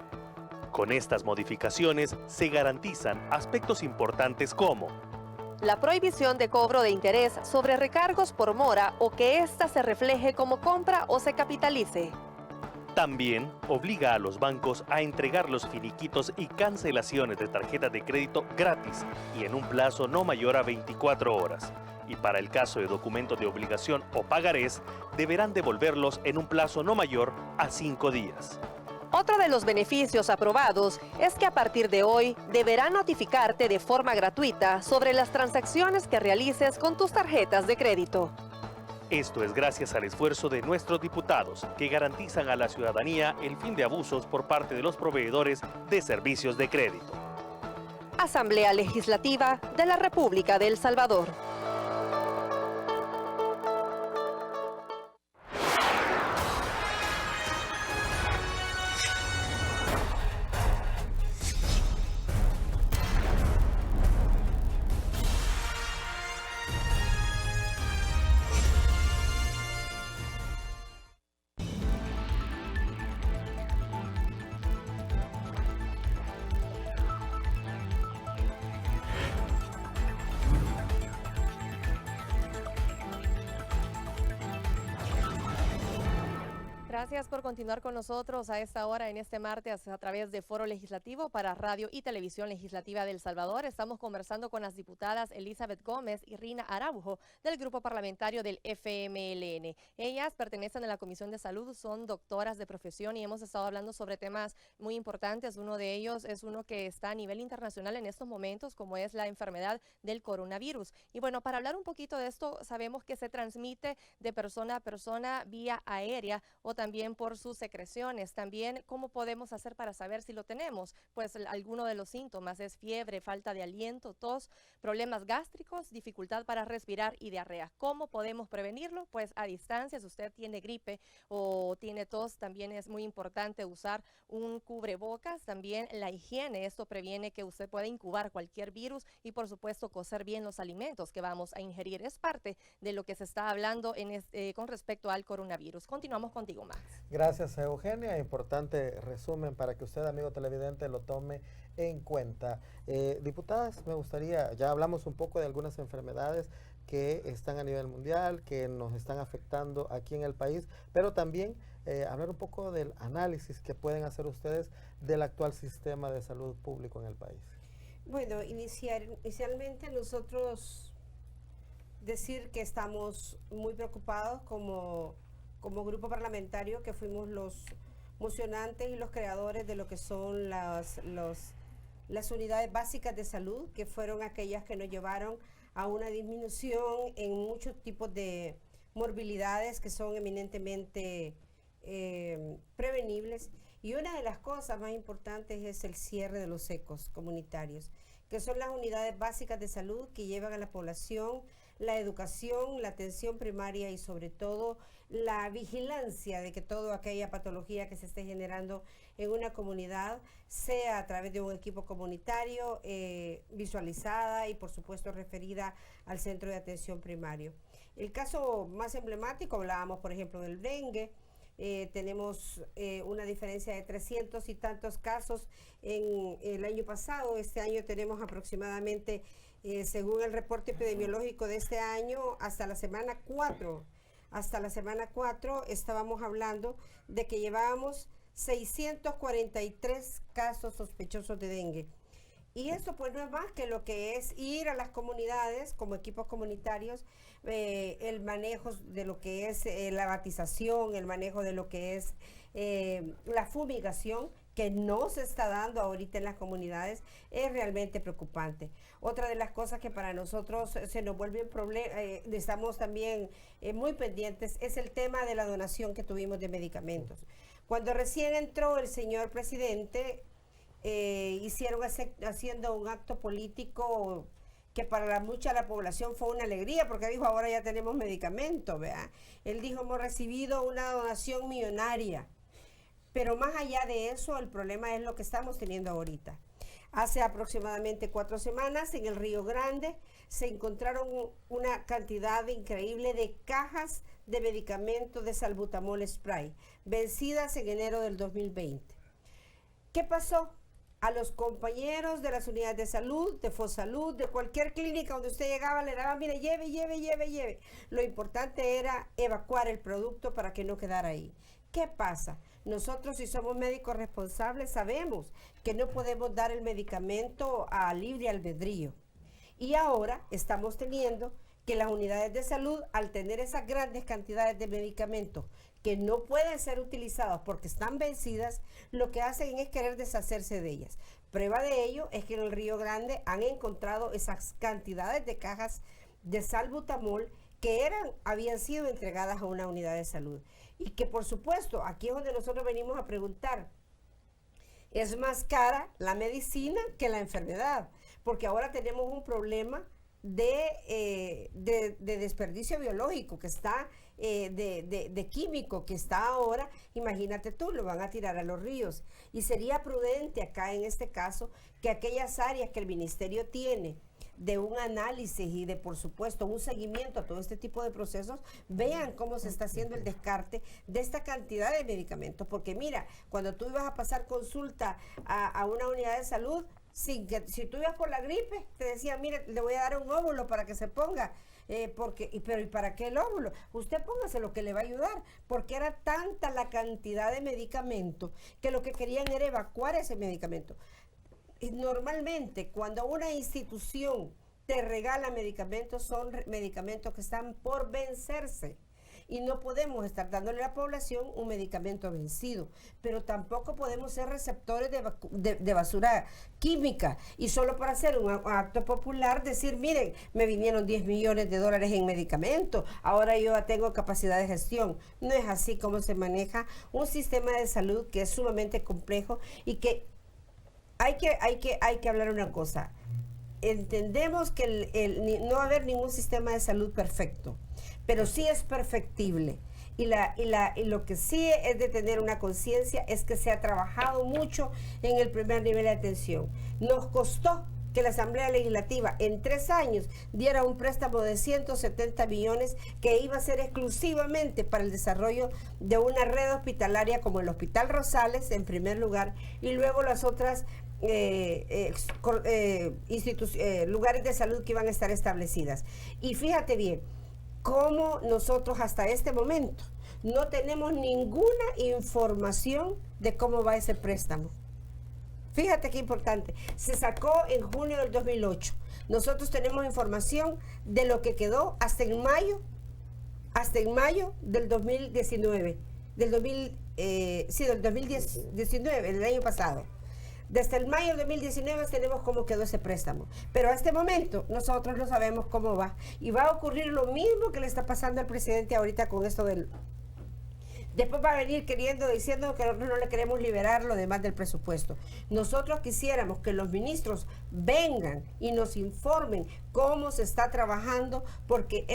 Con estas modificaciones se garantizan aspectos importantes como la prohibición de cobro de interés sobre recargos por mora o que ésta se refleje como compra o se capitalice. También obliga a los bancos a entregar los finiquitos y cancelaciones de tarjetas de crédito gratis y en un plazo no mayor a 24 horas. Y para el caso de documentos de obligación o pagarés, deberán devolverlos en un plazo no mayor a 5 días. Otro de los beneficios aprobados es que a partir de hoy deberán notificarte de forma gratuita sobre las transacciones que realices con tus tarjetas de crédito. Esto es gracias al esfuerzo de nuestros diputados, que garantizan a la ciudadanía el fin de abusos por parte de los proveedores de servicios de crédito. Asamblea Legislativa de la República de El Salvador. Gracias por continuar con nosotros a esta hora en este martes a través de Foro Legislativo para Radio y Televisión Legislativa de El Salvador. Estamos conversando con las diputadas Elizabeth Gómez y Rina Araujo del grupo parlamentario del FMLN. Ellas pertenecen a la Comisión de Salud, son doctoras de profesión y hemos estado hablando sobre temas muy importantes. Uno de ellos es uno que está a nivel internacional en estos momentos, como es la enfermedad del coronavirus. Y bueno, para hablar un poquito de esto, sabemos que se transmite de persona a persona vía aérea o también por sus secreciones. También, ¿cómo podemos hacer para saber si lo tenemos? Pues alguno de los síntomas es fiebre, falta de aliento, tos, problemas gástricos, dificultad para respirar y diarrea. ¿Cómo podemos prevenirlo? Pues a distancia, si usted tiene gripe o tiene tos, también es muy importante usar un cubrebocas. También la higiene, esto previene que usted pueda incubar cualquier virus y por supuesto cocer bien los alimentos que vamos a ingerir. Es parte de lo que se está hablando con respecto al coronavirus. Continuamos contigo, Max. Gracias, Eugenia. Importante resumen para que usted, amigo televidente, lo tome en cuenta. Diputadas, me gustaría, ya hablamos un poco de algunas enfermedades que están a nivel mundial, que nos están afectando aquí en el país, pero también hablar un poco del análisis que pueden hacer ustedes del actual sistema de salud público en el país. Bueno, inicialmente nosotros decir que estamos muy preocupados como grupo parlamentario, que fuimos los mocionantes y los creadores de lo que son las unidades básicas de salud, que fueron aquellas que nos llevaron a una disminución en muchos tipos de morbilidades que son eminentemente prevenibles. Y una de las cosas más importantes es el cierre de los ECOs comunitarios, que son las unidades básicas de salud que llevan a la población la educación, la atención primaria y sobre todo la vigilancia de que toda aquella patología que se esté generando en una comunidad sea a través de un equipo comunitario visualizada y por supuesto referida al centro de atención primario. El caso más emblemático, hablábamos por ejemplo del dengue. Tenemos una diferencia de 300 y tantos casos en el año pasado. Este año tenemos aproximadamente, según el reporte epidemiológico de este año, hasta la semana 4 estábamos hablando de que llevábamos 643 casos sospechosos de dengue. Y eso pues no es más que lo que es ir a las comunidades como equipos comunitarios, el manejo de lo que es la batización, el manejo de lo que es la fumigación, que no se está dando ahorita en las comunidades, es realmente preocupante. Otra de las cosas que para nosotros se nos vuelve un problema, estamos también muy pendientes, es el tema de la donación que tuvimos de medicamentos. Cuando recién entró el señor presidente, hicieron haciendo un acto político que para mucha la población fue una alegría, porque dijo, ahora ya tenemos medicamentos, ¿verdad? Él dijo, hemos recibido una donación millonaria. Pero más allá de eso, el problema es lo que estamos teniendo ahorita. Hace aproximadamente 4 semanas en el Río Grande se encontraron una cantidad increíble de cajas de medicamentos de salbutamol spray, vencidas en enero del 2020. ¿Qué pasó? A los compañeros de las unidades de salud, de Fosalud, de cualquier clínica donde usted llegaba, le daban, mire, lleve. Lo importante era evacuar el producto para que no quedara ahí. ¿Qué pasa? Nosotros, si somos médicos responsables, sabemos que no podemos dar el medicamento a libre albedrío. Y ahora estamos teniendo que las unidades de salud, al tener esas grandes cantidades de medicamentos que no pueden ser utilizados porque están vencidas, lo que hacen es querer deshacerse de ellas. Prueba de ello es que en el Río Grande han encontrado esas cantidades de cajas de salbutamol que habían sido entregadas a una unidad de salud. Y que por supuesto, aquí es donde nosotros venimos a preguntar, ¿es más cara la medicina que la enfermedad? Porque ahora tenemos un problema de desperdicio biológico que está, de químico que está ahora, imagínate tú, lo van a tirar a los ríos. Y sería prudente acá en este caso que aquellas áreas que el ministerio tiene de un análisis y de, por supuesto, un seguimiento a todo este tipo de procesos, vean cómo se está haciendo el descarte de esta cantidad de medicamentos. Porque mira, cuando tú ibas a pasar consulta a una unidad de salud, si tú ibas por la gripe, te decían, mire, le voy a dar un óvulo para que se ponga. Pero ¿y para qué el óvulo? Usted póngase lo que le va a ayudar, porque era tanta la cantidad de medicamentos que lo que querían era evacuar ese medicamento. Y normalmente, cuando una institución te regala medicamentos, son medicamentos que están por vencerse. Y no podemos estar dándole a la población un medicamento vencido, pero tampoco podemos ser receptores de basura química y solo para hacer un acto popular decir, miren, me vinieron 10 millones de dólares en medicamentos, ahora yo ya tengo capacidad de gestión. No es así como se maneja un sistema de salud que es sumamente complejo y que hay que hablar una cosa. Entendemos que no va a haber ningún sistema de salud perfecto, pero sí es perfectible. Y lo que sí es de tener una conciencia es que se ha trabajado mucho en el primer nivel de atención. Nos costó que la Asamblea Legislativa en 3 años diera un préstamo de 170 millones que iba a ser exclusivamente para el desarrollo de una red hospitalaria como el Hospital Rosales en primer lugar y luego las otras lugares de salud que iban a estar establecidas. Y fíjate bien, cómo nosotros hasta este momento no tenemos ninguna información de cómo va ese préstamo. Fíjate qué importante. Se sacó en junio del 2008. Nosotros tenemos información de lo que quedó hasta en mayo del 2019. Del 2019, el año pasado. Desde el mayo de 2019 tenemos cómo quedó ese préstamo. Pero a este momento nosotros no sabemos cómo va. Y va a ocurrir lo mismo que le está pasando al presidente ahorita con esto del... Después va a venir diciendo que nosotros no le queremos liberar lo demás del presupuesto. Nosotros quisiéramos que los ministros vengan y nos informen cómo se está trabajando, porque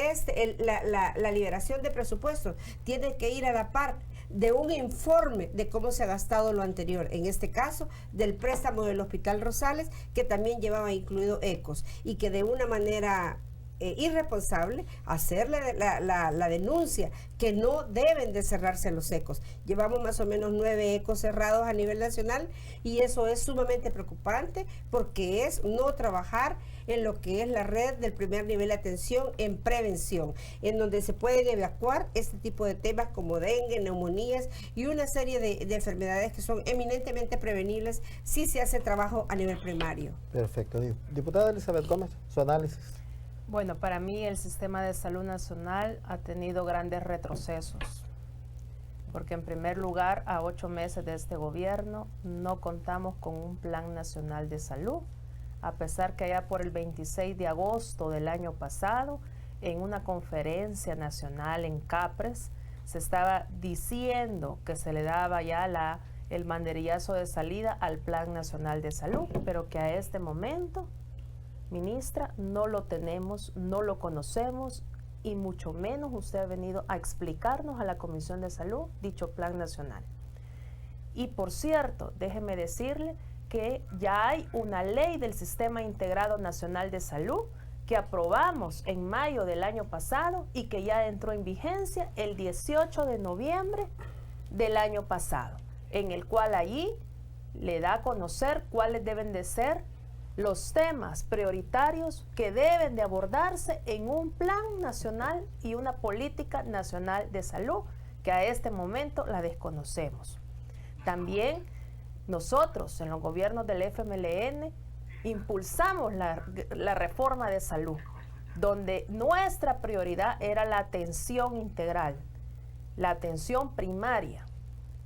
la liberación de presupuestos tiene que ir a la par de un informe de cómo se ha gastado lo anterior, en este caso del préstamo del Hospital Rosales, que también llevaba incluido ECOS, y que de una manera irresponsable hacerle la denuncia que no deben de cerrarse los ECOS. Llevamos más o menos 9 ECOS cerrados a nivel nacional y eso es sumamente preocupante porque es no trabajar en lo que es la red del primer nivel de atención en prevención, en donde se pueden evacuar este tipo de temas como dengue, neumonías y una serie de enfermedades que son eminentemente prevenibles si se hace trabajo a nivel primario. Perfecto. Diputada Elizabeth Gómez, su análisis. Bueno, para mí el sistema de salud nacional ha tenido grandes retrocesos, porque en primer lugar, a 8 meses de este gobierno, no contamos con un plan nacional de salud, a pesar que allá por el 26 de agosto del año pasado, en una conferencia nacional en Capres, se estaba diciendo que se le daba ya el banderillazo de salida al Plan Nacional de Salud, pero que a este momento, ministra, no lo tenemos, no lo conocemos y mucho menos usted ha venido a explicarnos a la Comisión de Salud dicho plan nacional. Y por cierto, déjeme decirle que ya hay una ley del Sistema Integrado Nacional de Salud que aprobamos en mayo del año pasado y que ya entró en vigencia el 18 de noviembre del año pasado, en el cual allí le da a conocer cuáles deben de ser los temas prioritarios que deben de abordarse en un plan nacional y una política nacional de salud, que a este momento la desconocemos. También nosotros en los gobiernos del FMLN impulsamos la reforma de salud, donde nuestra prioridad era la atención integral, la atención primaria.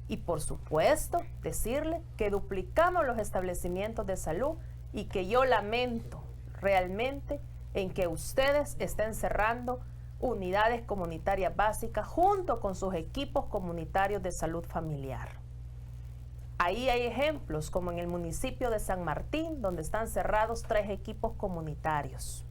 Y por supuesto, decirle que duplicamos los establecimientos de salud y que yo lamento realmente en que ustedes estén cerrando unidades comunitarias básicas junto con sus equipos comunitarios de salud familiar. Ahí hay ejemplos como en el municipio de San Martín, donde están cerrados 3 equipos comunitarios.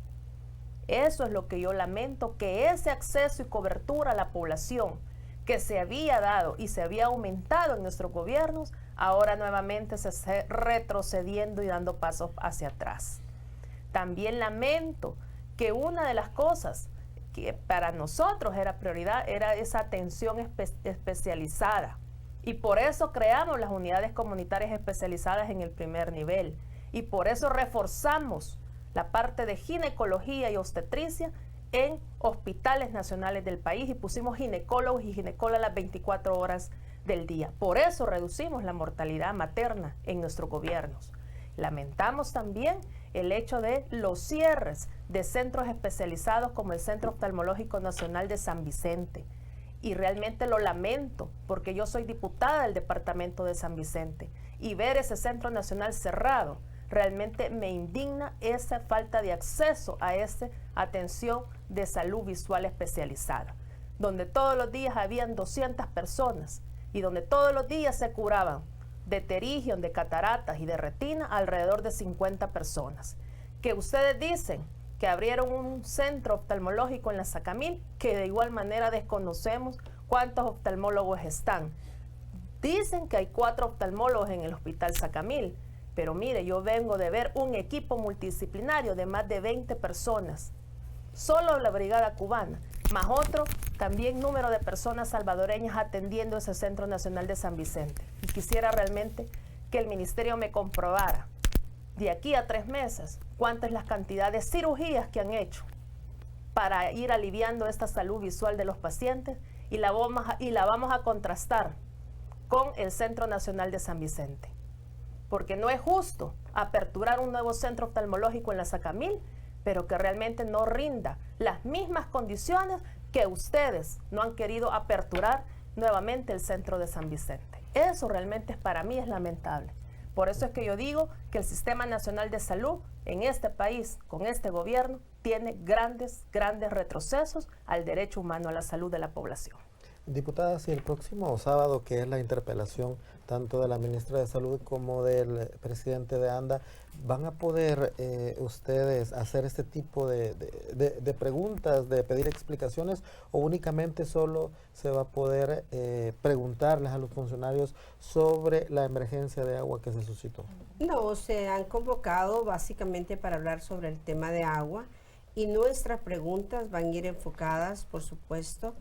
Eso es lo que yo lamento, que ese acceso y cobertura a la población que se había dado y se había aumentado en nuestros gobiernos, ahora nuevamente se esté retrocediendo y dando pasos hacia atrás. También lamento que una de las cosas que para nosotros era prioridad era esa atención especializada. Y por eso creamos las unidades comunitarias especializadas en el primer nivel. Y por eso reforzamos la parte de ginecología y obstetricia en hospitales nacionales del país y pusimos ginecólogos y ginecólogas las 24 horas del día. Por eso reducimos la mortalidad materna en nuestros gobiernos. Lamentamos también el hecho de los cierres de centros especializados como el Centro Oftalmológico Nacional de San Vicente. Y realmente lo lamento porque yo soy diputada del departamento de San Vicente y ver ese centro nacional cerrado realmente me indigna esa falta de acceso a esa atención de salud visual especializada, donde todos los días habían 200 personas y donde todos los días se curaban de pterigión, de cataratas y de retina alrededor de 50 personas. Que ustedes dicen que abrieron un centro oftalmológico en la Sacamil, que de igual manera desconocemos cuántos oftalmólogos están. Dicen que hay 4 oftalmólogos en el Hospital Sacamil, pero mire, yo vengo de ver un equipo multidisciplinario de más de 20 personas, solo la Brigada Cubana, más otro también número de personas salvadoreñas atendiendo ese Centro Nacional de San Vicente. Y quisiera realmente que el ministerio me comprobara de aquí a 3 meses cuántas es la cantidad de cirugías que han hecho para ir aliviando esta salud visual de los pacientes y la vamos a contrastar con el Centro Nacional de San Vicente. Porque no es justo aperturar un nuevo centro oftalmológico en la Sacamil, pero que realmente no rinda las mismas condiciones que ustedes no han querido aperturar nuevamente el centro de San Vicente. Eso realmente para mí es lamentable. Por eso es que yo digo que el Sistema Nacional de Salud en este país, con este gobierno, tiene grandes retrocesos al derecho humano a la salud de la población. Diputada, si el próximo sábado, que es la interpelación tanto de la ministra de Salud como del presidente de ANDA, ¿van a poder ustedes hacer este tipo de preguntas, de pedir explicaciones, o únicamente solo se va a poder preguntarles a los funcionarios sobre la emergencia de agua que se suscitó? No, se han convocado básicamente para hablar sobre el tema de agua y nuestras preguntas van a ir enfocadas, por supuesto,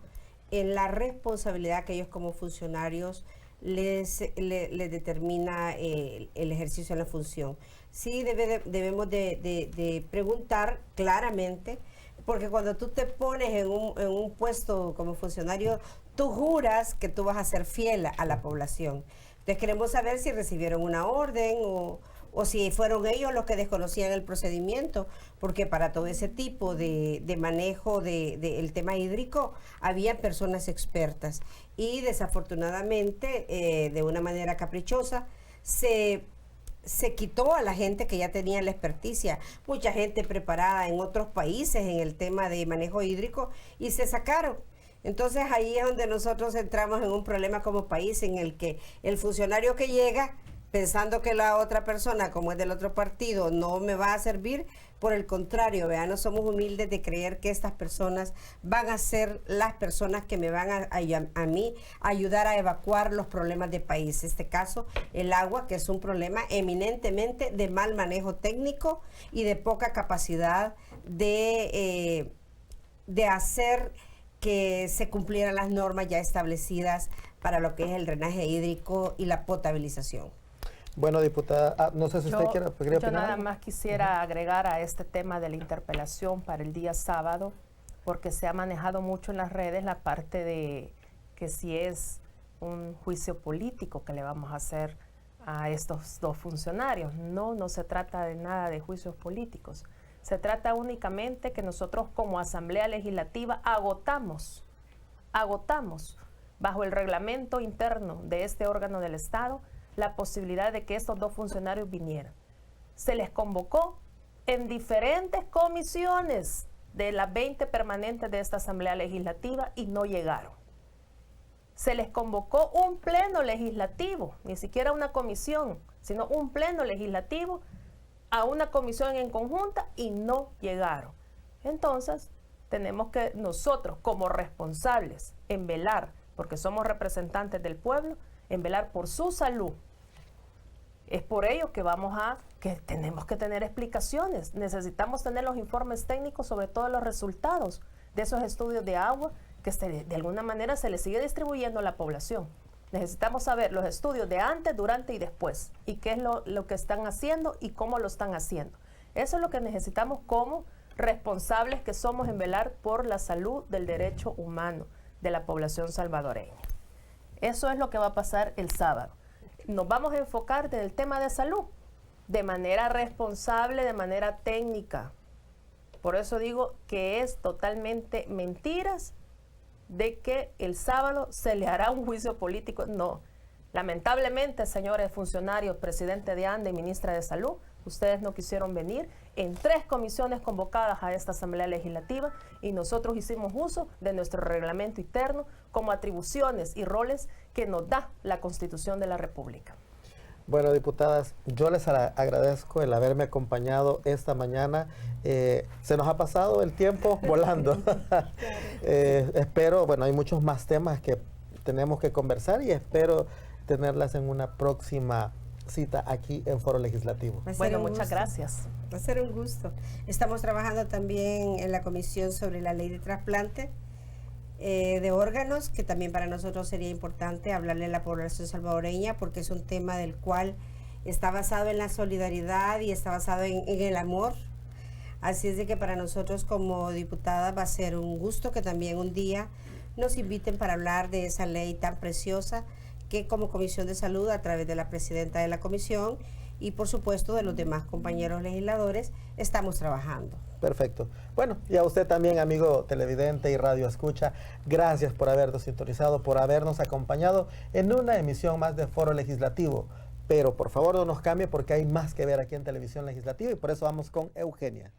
en la responsabilidad que ellos como funcionarios les determina el ejercicio de la función. Sí debemos de preguntar claramente, porque cuando tú te pones en un puesto como funcionario, tú juras que tú vas a ser fiel a la población. Entonces queremos saber si recibieron una orden o si fueron ellos los que desconocían el procedimiento, porque para todo ese tipo de manejo del tema hídrico había personas expertas y desafortunadamente de una manera caprichosa se quitó a la gente que ya tenía la experticia, mucha gente preparada en otros países en el tema de manejo hídrico, y se sacaron. Entonces ahí es donde nosotros entramos en un problema como país, en el que el funcionario que llega pensando que la otra persona, como es del otro partido, no me va a servir. Por el contrario, vean, no somos humildes de creer que estas personas van a ser las personas que me van a mí ayudar a evacuar los problemas del país. En este caso, el agua, que es un problema eminentemente de mal manejo técnico y de poca capacidad de hacer que se cumplieran las normas ya establecidas para lo que es el drenaje hídrico y la potabilización. Bueno, diputada, no sé si usted quiere opinar. Yo nada más quisiera agregar a este tema de la interpelación para el día sábado, porque se ha manejado mucho en las redes la parte de que si es un juicio político que le vamos a hacer a estos 2 funcionarios. No se trata de nada de juicios políticos. Se trata únicamente que nosotros como Asamblea Legislativa agotamos bajo el reglamento interno de este órgano del Estado la posibilidad de que estos 2 funcionarios vinieran. Se les convocó en diferentes comisiones de las 20 permanentes de esta Asamblea Legislativa y no llegaron. Se les convocó un pleno legislativo, ni siquiera una comisión, sino un pleno legislativo a una comisión en conjunta y no llegaron. Entonces, tenemos que nosotros como responsables en velar, porque somos representantes del pueblo, en velar por su salud. Es por ello que tenemos que tener explicaciones. Necesitamos tener los informes técnicos sobre todos los resultados de esos estudios de agua que de alguna manera se les sigue distribuyendo a la población. Necesitamos saber los estudios de antes, durante y después, y qué es lo que están haciendo y cómo lo están haciendo. Eso es lo que necesitamos como responsables que somos en velar por la salud del derecho humano de la población salvadoreña. Eso es lo que va a pasar el sábado. Nos vamos a enfocar en el tema de salud de manera responsable, de manera técnica. Por eso digo que es totalmente mentiras de que el sábado se le hará un juicio político. No. Lamentablemente, señores funcionarios, presidente de ANDA y ministra de Salud, ustedes no quisieron venir en 3 comisiones convocadas a esta Asamblea Legislativa y nosotros hicimos uso de nuestro reglamento interno como atribuciones y roles que nos da la Constitución de la República. Bueno, diputadas, yo les agradezco el haberme acompañado esta mañana. Se nos ha pasado el tiempo volando. Espero, bueno, hay muchos más temas que tenemos que conversar y espero tenerlas en una próxima cita aquí en Foro Legislativo. Bueno, muchas gracias. Va a ser un gusto. Estamos trabajando también en la comisión sobre la ley de trasplante de órganos, que también para nosotros sería importante hablarle a la población salvadoreña, porque es un tema del cual está basado en la solidaridad y está basado en el amor. Así es de que para nosotros como diputadas va a ser un gusto que también un día nos inviten para hablar de esa ley tan preciosa que como Comisión de Salud, a través de la presidenta de la comisión y por supuesto de los demás compañeros legisladores, estamos trabajando. Perfecto. Bueno, y a usted también, amigo televidente y radio escucha, gracias por habernos sintonizado, por habernos acompañado en una emisión más de Foro Legislativo. Pero por favor no nos cambie porque hay más que ver aquí en Televisión Legislativa y por eso vamos con Eugenia.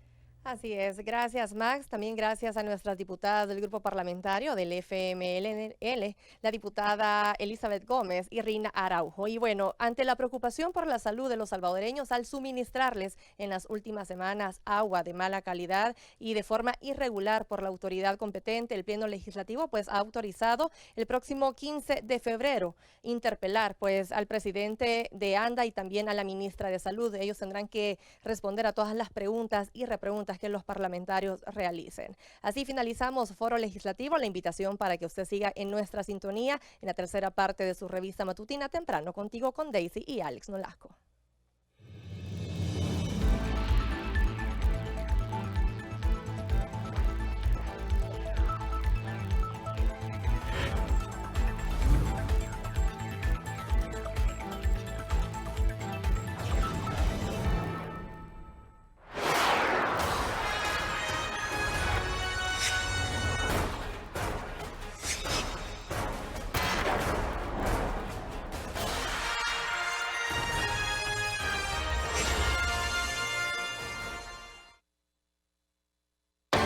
Así es, gracias Max, también gracias a nuestras diputadas del grupo parlamentario del FMLN, la diputada Elizabeth Gómez y Rina Araujo. Y bueno, ante la preocupación por la salud de los salvadoreños al suministrarles en las últimas semanas agua de mala calidad y de forma irregular por la autoridad competente, el Pleno Legislativo pues ha autorizado el próximo 15 de febrero interpelar pues al presidente de ANDA y también a la ministra de Salud. Ellos tendrán que responder a todas las preguntas y repreguntas que los parlamentarios realicen. Así finalizamos Foro Legislativo. La invitación para que usted siga en nuestra sintonía en la tercera parte de su revista matutina Temprano Contigo con Daisy y Alex Nolasco.